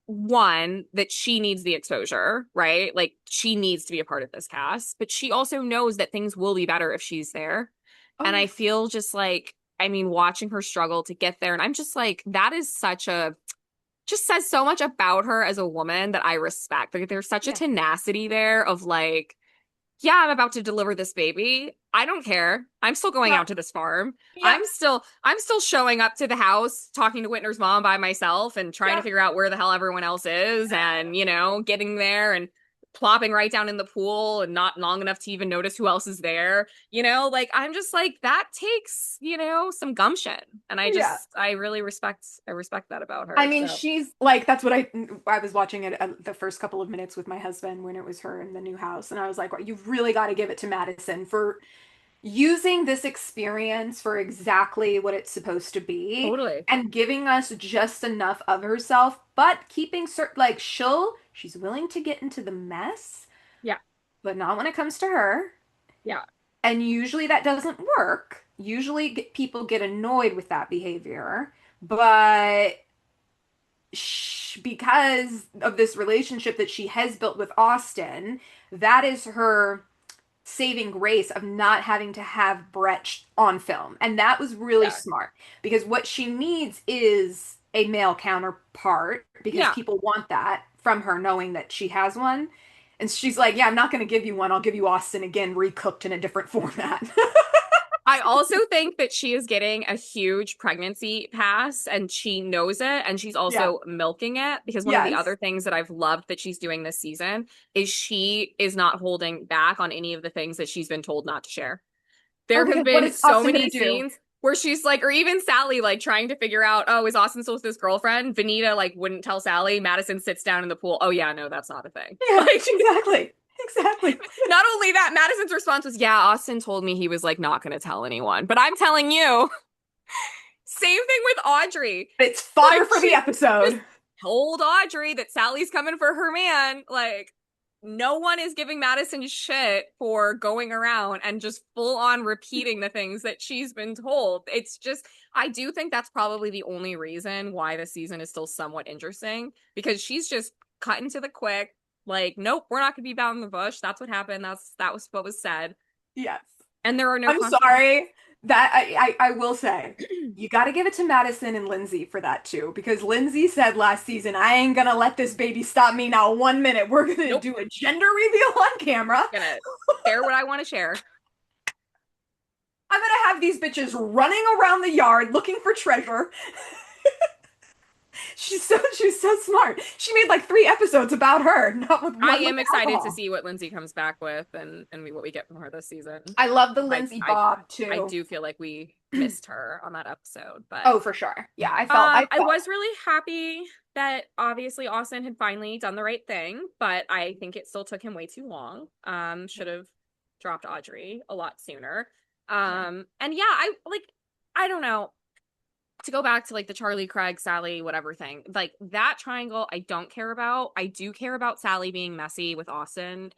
one, that she needs the exposure, right? Like she needs to be a part of this cast, but she also knows that things will be better if she's there. Oh And I yeah. feel just like, I mean, watching her struggle to get there, and I'm just like, that is just says so much about her as a woman that I respect. Like there's such a Yeah. tenacity there of like, yeah, I'm about to deliver this baby. I don't care. I'm still going Yeah. out to this farm. Yeah. I'm still showing up to the house, talking to Whitner's mom by myself and trying to Yeah. figure out where the hell everyone else is and, getting there and plopping right down in the pool and not long enough to even notice who else is there. Like I'm just like that takes, some gumption. And Yeah. I really respect that about I her. mean, So she's like that's what I was watching it the first couple of minutes with my husband when it was her in the new house, and I was like, well, you've really got to give it to Madison for using this experience for exactly what it's supposed to be totally. and giving us just enough of herself, but keeping certain like she's willing to get into the mess, Yeah. but not when it comes to her. Yeah. And usually that doesn't work. Usually people get annoyed with that behavior, but because of this relationship that she has built with Austin, that is her saving grace of not having to have Brett on film. And that was really Yeah. smart because what she needs is a male counterpart because Yeah. people want that from her knowing that she has one. And she's like, yeah, I'm not going to give you one. I'll give you Austin again, recooked in a different format. I also think that she is getting a huge pregnancy pass and she knows it and she's Yeah. also milking it because one of the Yes. other things that I've loved that she's doing this season is she is not holding back on any of the things that she's been told not to share. Oh, There have because what been is so Austin going many to do? scenes where she's like, or even Sally, like trying to figure out, oh, is Austin still with his girlfriend? Vanita like wouldn't tell Sally. Madison sits down in the pool. Oh yeah, no, that's not a thing. Yeah, Like exactly. Exactly. not only that, Madison's response was, yeah, Austin told me he was like not going to tell anyone. But I'm telling you, same thing with Audrey. It's fodder Like for the she just episode. told Audrey that Sally's coming for her man. Like no one is giving Madison shit for going around and just full on repeating the things that she's been told. It's just, I do think that's probably the only reason why the season is still somewhat interesting because she's just cutting to the quick. Like, nope, we're not going to be bound in the bush. That's what happened. That was what was said. Yes. And there are no I'm consequences. sorry. That I will say, you got to give it to Madison and Lindsay for that too, because Lindsay said last season, "I ain't gonna let this baby stop me now 1 minute. We're gonna Nope. do a gender reveal on camera. Gonna share what I want to share. I'm gonna have these bitches running around the yard looking for treasure." She's so smart. She made like 3 episodes about her, not with I one with am excited to alcohol. see what Lindsay comes back with and what we get from her this season. I love the I Lindsay I Bob I too. do feel like we missed her on that episode, but Oh, for sure. Yeah, I I felt was really happy that obviously Austin had finally done the right thing, but I think it still took him way too long. Should have dropped Audrey a lot sooner. yeah. And yeah, I don't know. To go back to like the Charlie, Craig, Sally, whatever thing, like that triangle, I don't care about. I do care about Sally being messy with Austin.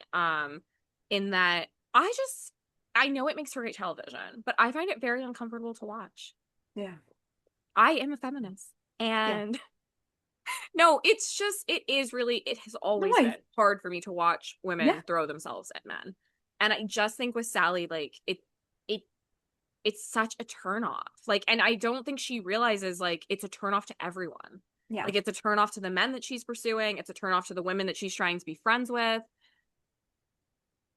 In that I know it makes for great television, but I find it very uncomfortable to watch. Yeah. I am a feminist. Yeah. And no, it's just it is really it has No, always been hard for me to watch yeah. women throw themselves at men. And I just think with Sally, like it it's such a turnoff. Like, and I don't think she realizes like it's a turnoff to everyone. Yeah. Like it's a turnoff to the men that she's pursuing, it's a turnoff to the women that she's trying to be friends with.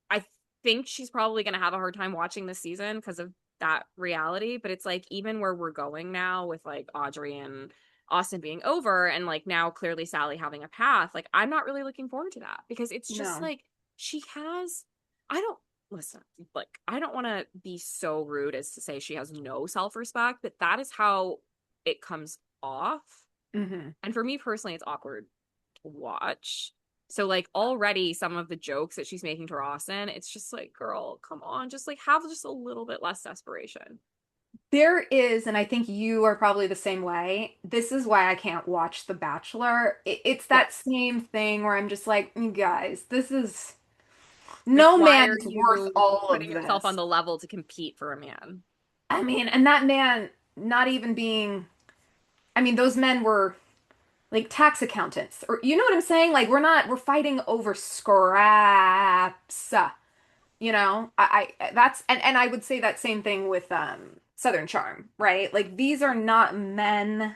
I think she's probably gonna have a hard time watching this season because of that reality. But it's like even where we're going now with like Audrey and Austin being over and like now clearly Sally having a path, like I'm not really looking forward to that because it's just No. like she has I don't listen, like I don't want to be so rude as to say she has no self-respect, but that is how it comes off. Hmm. And for me personally, it's awkward to watch. So like already some of the jokes that she's making to Rawson, it's just like, girl, come on, just like have just a little bit less desperation. There is, and I think you are probably the same way. This is why I can't watch The Bachelor. It's that Yes. same thing where I'm just like, "You guys, this is Like, no why man are is worth you all of putting yourself on this." the level to compete for a man? I mean, and that man not even being, I mean, those men were like tax accountants, or you know what I'm saying? Like, we're fighting over scraps. You know, that's and I would say that same thing with Southern Charm, right? Like these are not men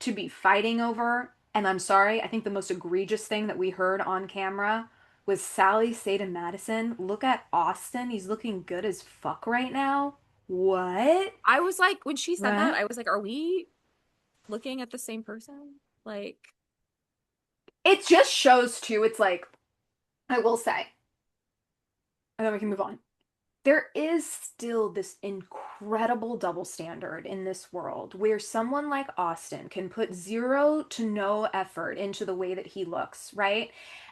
to be fighting over. And I'm sorry, I think the most egregious thing that we heard on camera was Sally say to Madison, "Look at Austin. He's looking good as fuck right now." What? I was like, when she said that, What? I was like, are we looking at the same person? Like, It just shows too, it's like, I will say, and then we can move on. There is still this incredible double standard in this world where someone like Austin can put zero to no effort into the way that he looks, right?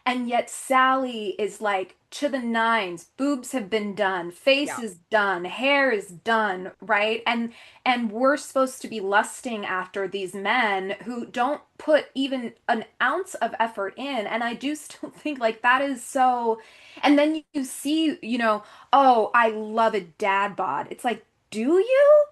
And yet Sally is like to the nines. Boobs have been done, face yeah. is done, hair is done, right? And we're supposed to be lusting after these men who don't put even an ounce of effort in. And I do still think like that is so. And then you see, oh, I love a dad bod. It's like, do you?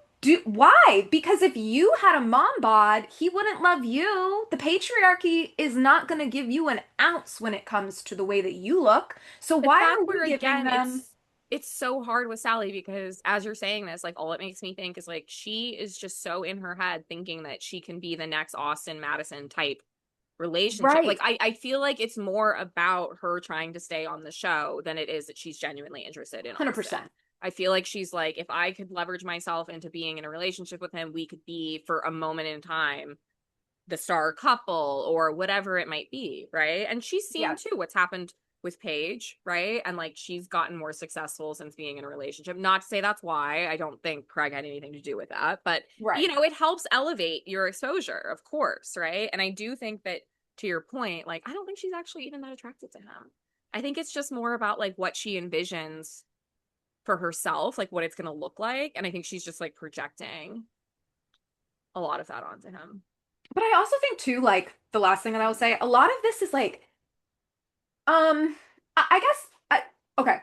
Why? Because if you had a mom bod, he wouldn't love you. The patriarchy is not going to give you an ounce when it comes to the way that you look. So But why that's are we where giving again them? it's so hard with Sally because as you're saying this, like all it makes me think is like she is just so in her head thinking that she can be the next Austin Madison type relationship. Like Right. I feel like it's more about her trying to stay on the show than it is that she's genuinely interested in Austin. 100%. I feel like she's like, if I could leverage myself into being in a relationship with him, we could be for a moment in time the star couple or whatever it might be, right? And she's seen Yeah. too what's happened with Paige, right? And like she's gotten more successful since being in a relationship. Not to say that's why. I don't think Craig had anything to do with that, but Right. it helps elevate your exposure, of course, right? And I do think that to your point, like I don't think she's actually even that attracted to him. I think it's just more about like what she envisions for herself, like what it's going to look like, and I think she's just like projecting a lot of that onto him. But I also think too, like the last thing that I will say, a lot of this is like, I guess, okay.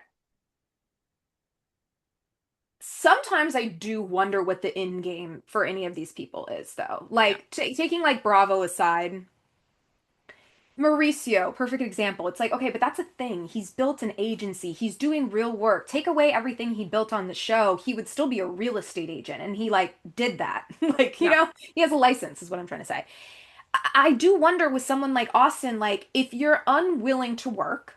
Sometimes I do wonder what the end game for any of these people is, though. Yeah. Like taking like Bravo aside, Mauricio, perfect example. It's like, okay, but that's a thing. He's built an agency. He's doing real work. Take away everything he built on the show, he would still be a real estate agent. And he like did that. Like, Yeah. he has a license, is what I'm trying to say. I do wonder with someone like Austin, like if you're unwilling to work,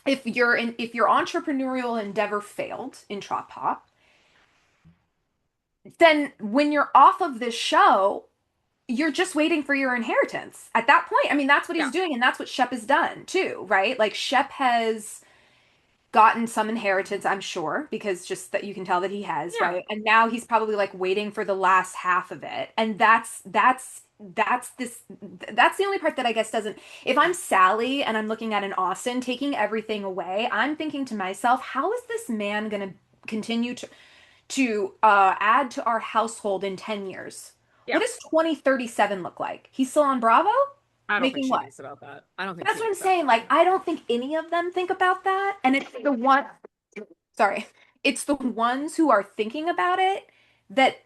if your entrepreneurial endeavor failed in Trop Pop, then when you're off of this show, you're just waiting for your inheritance. At that point, I mean, that's what he's Yeah. doing, and that's what Shep has done too, right? Like Shep has gotten some inheritance, I'm sure, because just that you can tell that he has, Yeah. right? And now he's probably like waiting for the last half of it. And that's the only part that I guess doesn't, if I'm Sally and I'm looking at an Austin taking everything away, I'm thinking to myself, how is this man going to continue to add to our household in 10 years? What Yeah. does 2037 look like? He's still on Bravo? I don't think Making she what? thinks about that. I don't think That's she what I'm thinks about saying. Like, I don't think any of them think about that. And it's the one, sorry, it's the ones who are thinking about it that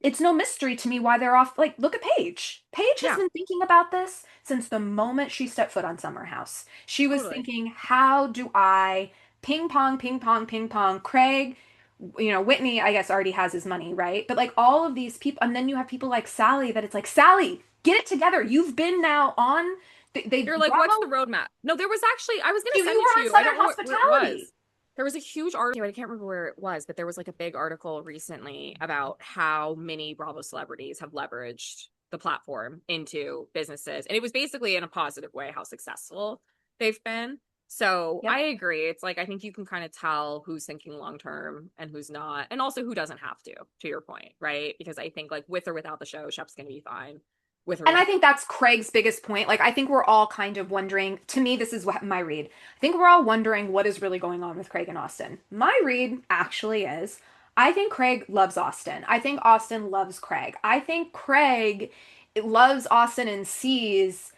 it's no mystery to me why they're off. Like, look at Paige. Paige has Yeah, been thinking about this since the moment she stepped foot on Summer House. She was totally. thinking, how do I ping pong, ping pong, ping pong? Craig, Whitney, I guess, already has his money, right? But like all of these people, and then you have people like Sally that it's like, Sally, get it together. You've been now on, they You're like, what's the Bravo, roadmap? No, there was actually, I was going to you send were it to on you. I don't Southern know where it Hospitality. was. There was a huge article, I can't remember where it was, but there was like a big article recently about how many Bravo celebrities have leveraged the platform into businesses. And it was basically in a positive way how successful they've been. So I Yep. agree. It's like, I think you can kind of tell who's thinking long term and who's not, and also who doesn't have to your point, right? Because I think like with or without the show, Shep's going to be fine with or And I without. think that's Craig's biggest point. Like, I think we're all kind of wondering, to me, this is what my read. I think we're all wondering what is really going on with Craig and Austin. My read actually is I think Craig loves Austin. I think Austin loves Craig. I think Craig loves Austin and sees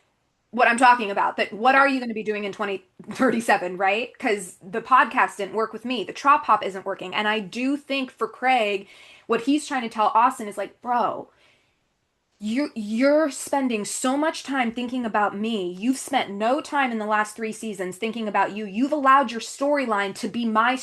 what I'm talking about. That what Yeah. are you going to be doing in 2037, right? Because the podcast didn't work with me. The Trop Pop isn't working. And I do think for Craig, what he's trying to tell Austin is like, bro, you're spending so much time thinking about me. You've spent no time in the last 3 seasons thinking about you. You've allowed your storyline to be my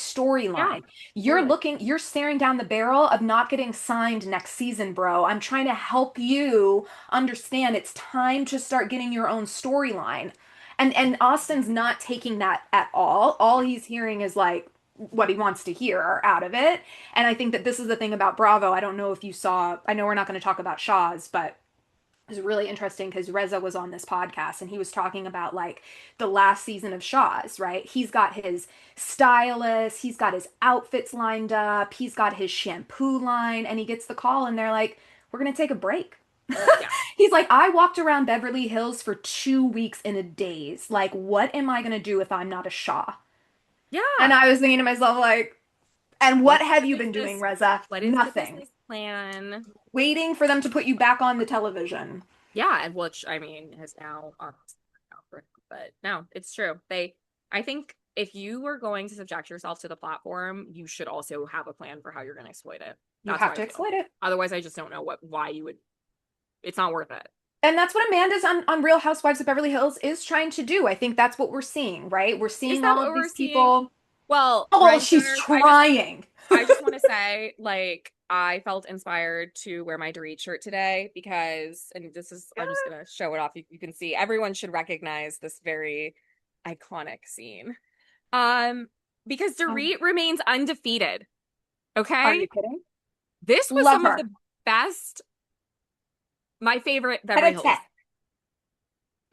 Yeah, storyline. totally. You're staring down the barrel of not getting signed next season, bro. I'm trying to help you understand it's time to start getting your own storyline. And Austin's not taking that at all. All he's hearing is like what he wants to hear out of it. And I think that this is the thing about Bravo. I don't know if you saw, I know we're not going to talk about Shaw's, but it was really interesting because Reza was on this podcast and he was talking about like the last season of Shaw's, right? He's got his stylist, he's got his outfits lined up, he's got his shampoo line, and he gets the call and they're like, we're going to take a break. Yeah. He's like, I walked around Beverly Hills for 2 weeks in a daze. Like, what am I going to do if I'm not a Shaw? And Yeah. I was thinking to myself, like, and what What's have the you been doing, business? Reza? What is the Nothing. business plan? Waiting for them to put you back on the television. Yeah, and which I mean has now now for him. But no, it's true. I think if you were going to subject yourself to the platform, you should also have a plan for how you're going to exploit it. You That's how have I to feel. exploit it. Otherwise, I just don't know why you would. It's not worth it. And that's what Amanda's on Real Housewives of Beverly Hills is trying to do. I think that's what we're seeing, right? We're Is seeing that all what of we're these seeing? people. Well, Oh, she's Rhinestoners, trying. I just want to say, like, I felt inspired to wear my Dorit shirt today because, and this is, I'm just gonna show it off. You can see everyone should recognize this very iconic scene. Um, because Um, Dorit remains undefeated. are you Okay, kidding? this was Love some of her. the best, my favorite Head Beverly of Hills tech.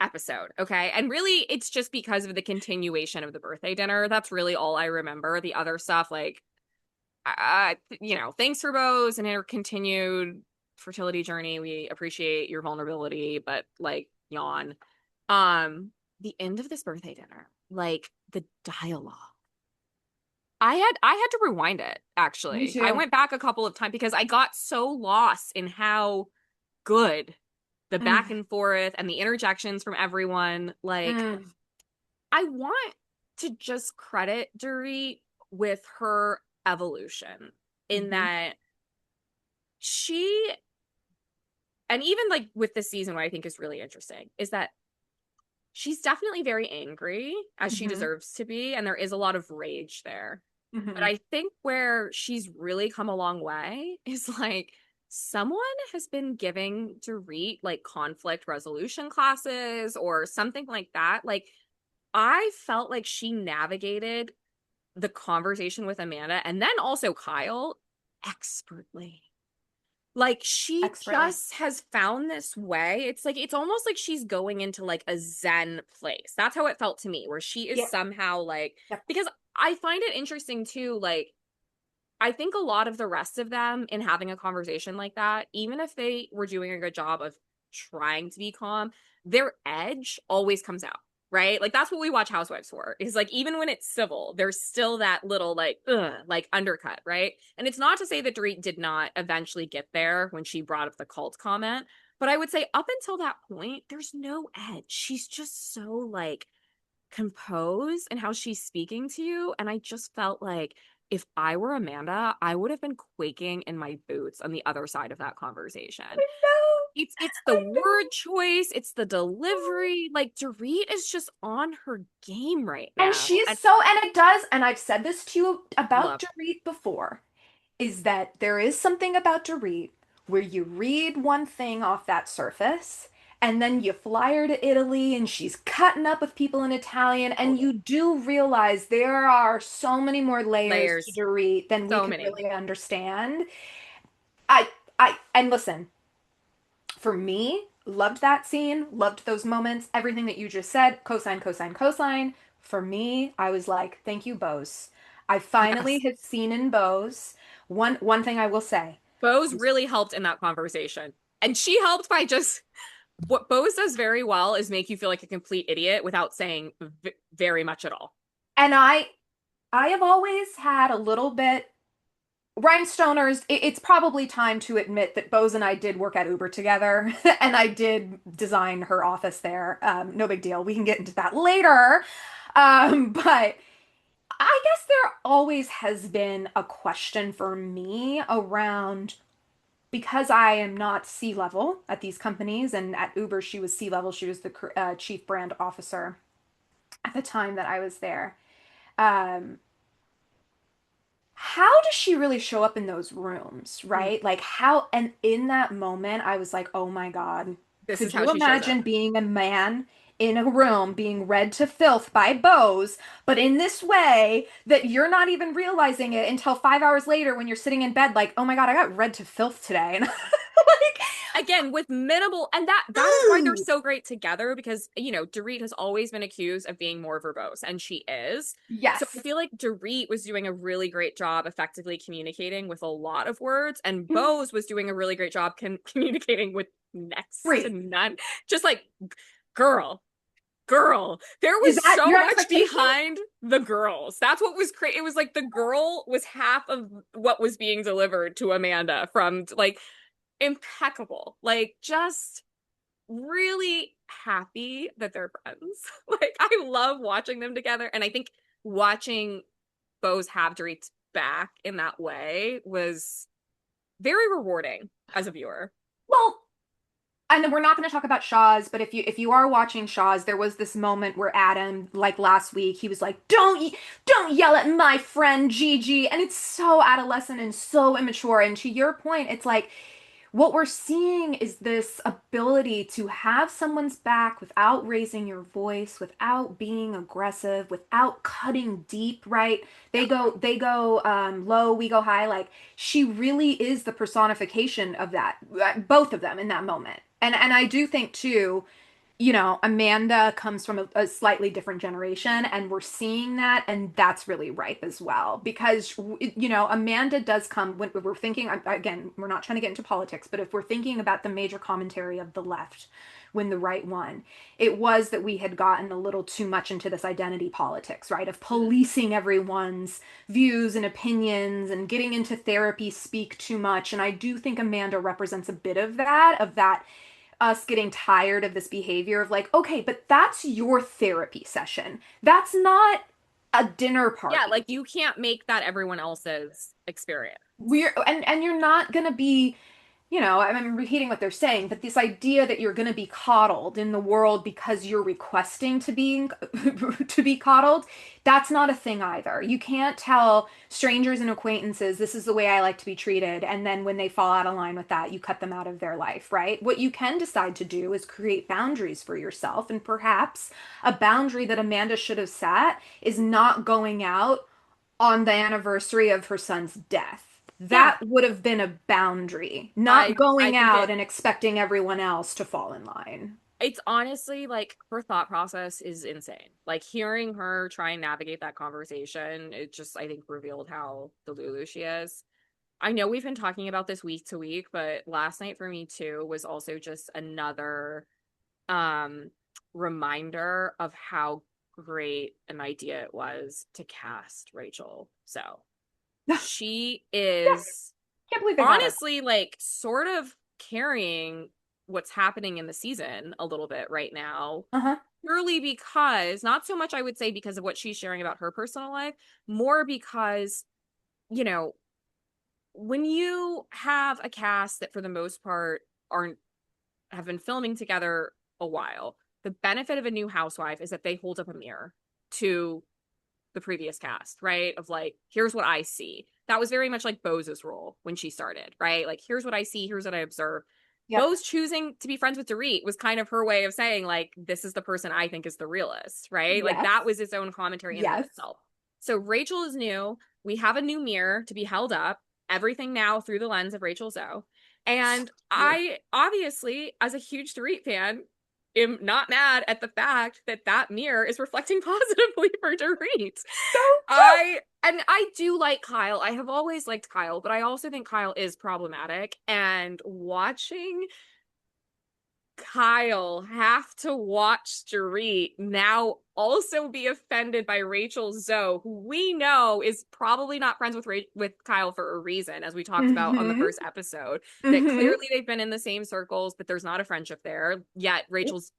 episode. Okay, and really, it's just because of the continuation of the birthday dinner. That's really all I remember. The other stuff, like thanks for Bose and her continued fertility journey. We appreciate your vulnerability, but like yawn. The end of this birthday dinner, like the dialogue. I had to rewind it, Me actually. I too. went back a couple of times because I got so lost in how good the back Mm, and forth and the interjections from everyone. Like, mm, I want to just credit Dorit with her evolution in mhm. that she and even like with this season, what I think is really interesting is that she's definitely very angry, as she Hmm. deserves to be, and there is a lot of rage there. But Hmm. I think where she's really come a long way is like someone has been giving Dorit like conflict resolution classes or something like that. Like I felt like she navigated the conversation with Amanda and then also Kyle expertly. Like she Expertly. just has found this way. It's like it's almost like she's going into like a Zen place. That's how it felt to me, where she is Yep. somehow like Yep. because I find it interesting too, like I think a lot of the rest of them in having a conversation like that, even if they were doing a good job of trying to be calm, their edge always comes out, right? Like that's what we watch Housewives for. Is like even when it's civil, there's still that little like like undercut, right? And it's not to say that Dorit did not eventually get there when she brought up the cult comment, but I would say up until that point, there's no edge. She's just so like composed and how she's speaking to you. And I just felt like if I were Amanda, I would have been quaking in my boots on the other side of that conversation. No, It's the I word know. choice, it's the delivery. Like Dorit is just on her game right And now. she is And so, and it does, and I've said this to you about love. Dorit before, is that there is something about Dorit where you read one thing off that surface, and then you fly her to Italy and she's cutting up with people in Italian, and Totally. you do realize there are so many more layers to Layers. Dorit than we So can many. really understand. And listen, for me, loved that scene, loved those moments, everything that you just said, cosine, cosine, cosine. For me, I was like, thank you, Bose. I finally Yes. have seen in Bose one thing I will say. Bose really helped in that conversation. And she helped by just what Bose does very well is make you feel like a complete idiot without saying very much at all. And I have always had a little bit Rhinestoners, it's probably time to admit that Bose and I did work at Uber together, and I did design her office there. No big deal. We can get into that later. But I guess there always has been a question for me around because I am not C-level at these companies, and at Uber she was C-level. She was the chief brand officer at the time that I was there. Um, how does she really show up in those rooms, Mm. right? Like how, and in that moment, I was like, oh my God, This is could how you she shows up. imagine being a man in a room being read to filth by Bose, but in this way that you're not even realizing it until 5 hours later when you're sitting in bed, like, oh my God, I got read to filth today. And like, Again, with minimal, and that is why they're ooh, so great together because Dorit has always been accused of being more verbose, and she is. So I yes. feel like Dorit was doing a really great job effectively communicating with a lot of words, and Bose was doing a really great job communicating with next to Free. none. Just like, girl, girl, there Is was that so your much expectation? behind the girls. That's what was crazy. It was like the girl was half of what was being delivered to Amanda from like impeccable. Like just really happy that they're friends. Like I love watching them together. And I think watching Bose have Dorit's back in that way was very rewarding as a viewer. Well, and we're not going to talk about Shaw's, but if you are watching Shaw's, there was this moment where Adam, like last week, he was like, don't yell at my friend Gigi," and it's so adolescent and so immature. And to your point, it's like what we're seeing is this ability to have someone's back without raising your voice, without being aggressive, without cutting deep, right? Yeah. They go low, we go high. Like she really is the personification of that, both of them in that moment. And I do think too, Amanda comes from a slightly different generation, and we're seeing that, and that's really ripe as well. Because, Amanda does come when we're thinking, again, we're not trying to get into politics, but if we're thinking about the major commentary of the left when the right won, it was that we had gotten a little too much into this identity politics, right? Of policing everyone's views and opinions and getting into therapy speak too much. And I do think Amanda represents a bit of that us getting tired of this behavior of like, okay, but that's your therapy session. That's not a dinner Yeah, party. like you can't make that everyone else's experience. We're and you're not gonna be. I'm repeating what they're saying, but this idea that you're going to be coddled in the world because you're requesting to be to be coddled, that's not a thing either. You can't tell strangers and acquaintances, this is the way I like to be treated, and then when they fall out of line with that, you cut them out of their life, right? What you can decide to do is create boundaries for yourself, and perhaps a boundary that Amanda should have set is not going out on the anniversary of her son's death. Yeah, That would have been a boundary, not I going think out and expecting everyone else to fall in line. it's honestly like her thought process is insane. Like hearing her try and navigate that conversation, it just I think revealed how delulu she is. I know we've been talking about this week to week, but last night for me too was also just another um reminder of how great an idea it was to cast Rachel. So she Yeah, is can't believe they got her. honestly like sort of carrying what's happening in the season a little bit right now. Uh-huh. Purely because, not so much I would say because of what she's sharing about her personal life, more because, you know, when you have a cast that for the most part aren't have been filming together a while, the benefit of a new housewife is that they hold up a mirror to the previous cast, right? Of like, here's what I see. That was very much like Bose's role when she started, right? Like, here's what I see, here's what I observe. Yep. Bose choosing to be friends with Dorit was kind of her way of saying, like, this is the person I think is the realist, right? Like, Yes. that was its own commentary in and of Yes. itself. So, Rachel is new. We have a new mirror to be held up, everything now through the lens of Rachel Zoe. So And cute. I obviously, as a huge Dorit fan, am not mad at the fact that that mirror is reflecting positively for Dorit. So true. I do like Kyle. I have always liked Kyle, but I also think Kyle is problematic. And watching Kyle have to watch Dorit now also be offended by Rachel Zoe, who we know is probably not friends with with Kyle for a reason, as we talked about on the Mm-hmm. first episode. That Mm-hmm. clearly they've been in the same circles, but there's not a friendship there. Yet Rachel's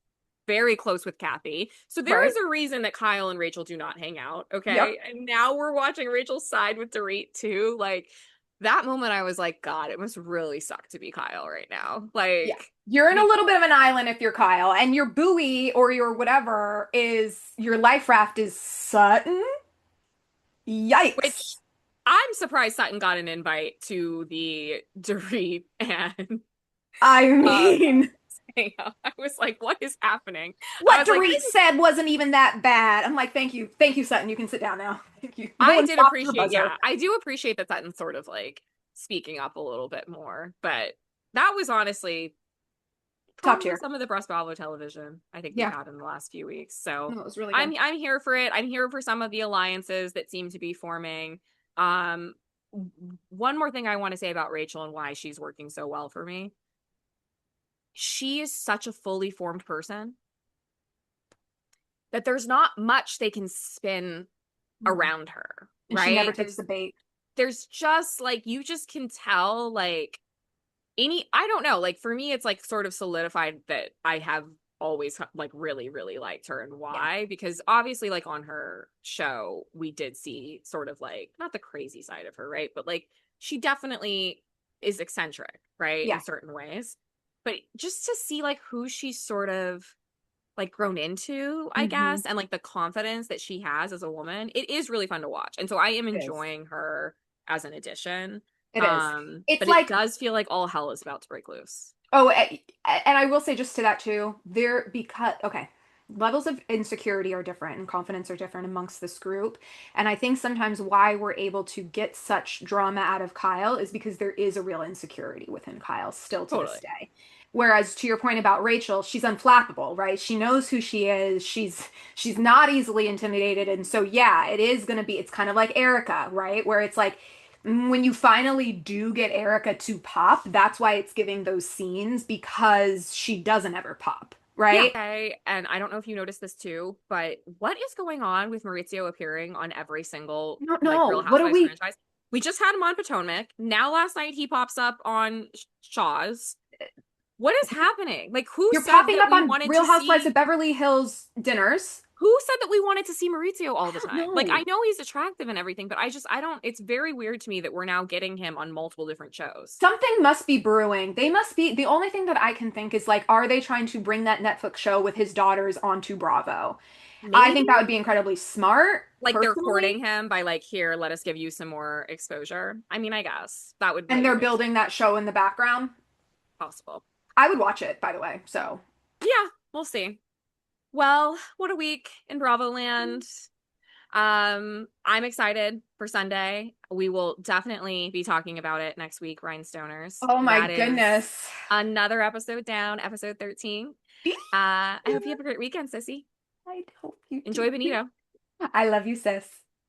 very close with Kathy. So there Right. is a reason that Kyle and Rachel do not hang out, okay? Yep. And now we're watching Rachel side with Dorit too. Like that moment I was like, God, it must really suck to be Kyle right now. Yeah. Like You're in a be little bit of an island if you're Kyle, and your buoy or your whatever is your life raft is Sutton. Yikes. which I'm surprised Sutton got an invite to the Dorit and I uh mean, hangout. I was like, what is happening? I what was like, Dorit said wasn't even that bad. I'm like, thank you, Sutton. You can sit down now. Thank you. No I one did popped your appreciate, buzzer. yeah, I do appreciate that Sutton's sort of like speaking up a little bit more, but that was honestly Top probably tier. some of the best Bravo television I think we've Yeah, had in the last few weeks. So no, it was really good. I'm here for it. I'm here for some of the alliances that seem to be forming. Um, one more thing I want to say about Rachel and why she's working so well for me. She is such a fully formed person that there's not much they can spin Mhm. around her, And she never right? takes the bait. There's just like you just can tell like any I don't know, like for me it's like sort of solidified that I have always like really liked her and Yeah, why because obviously like on her show we did see sort of like not the crazy side of her, right? But like she definitely is eccentric, right? In yeah. certain ways. But just to see like who she's sort of like grown into, I Hmm. guess, and like the confidence that she has as a woman, it is really fun to watch. And so I am It is. enjoying her as an addition. It is. It's But it like, does feel like all hell is about to break loose. oh, and I will say just to that too, because okay, levels of insecurity are different and confidence are different amongst this group. And I think sometimes why we're able to get such drama out of Kyle is because there is a real insecurity within Kyle still to this Totally. day. Whereas to your point about Rachel, she's unflappable, right? She knows who she is. She's not easily intimidated. And so yeah, it is gonna be it's kind of like Erica, right? Where it's like when you finally do get Erica to pop, that's why it's giving those scenes because she doesn't ever pop, Yeah. right? Okay. And I don't know if you noticed this too, but what is going on with Maurizio appearing on every single No, like no. Real What are Housewives we? franchise? We just had him on Potomac. Now last night he pops up on Shaw's. What is happening? Like, who You're said popping that up we on wanted Real to Housewives of see Beverly Hills dinners. who said that we wanted to see Maurizio all I the don't time? Like, I know. know he's attractive and everything, but I don't, it's very weird to me that we're now getting him on multiple different shows. Something must be brewing. They must be, the only thing that I can think is like, are they trying to bring that Netflix show with his daughters onto Bravo? I Maybe think that would be incredibly smart, like they're personally. courting him by like, here, let us give you some more exposure. I mean, I guess that would And make they're make sense. building that show in the background. Possible. I would watch it, by the way. So, Yeah, we'll see. Well, what a week in Bravo land. I'm excited for Sunday. We will definitely be talking about it next week, Rhinestoners. oh my That is goodness. another episode down, episode 13. I hope you have a great weekend, sissy. I hope you do. Enjoy Benito. I love you, sis.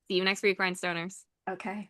See you next week, Rhinestoners. Okay.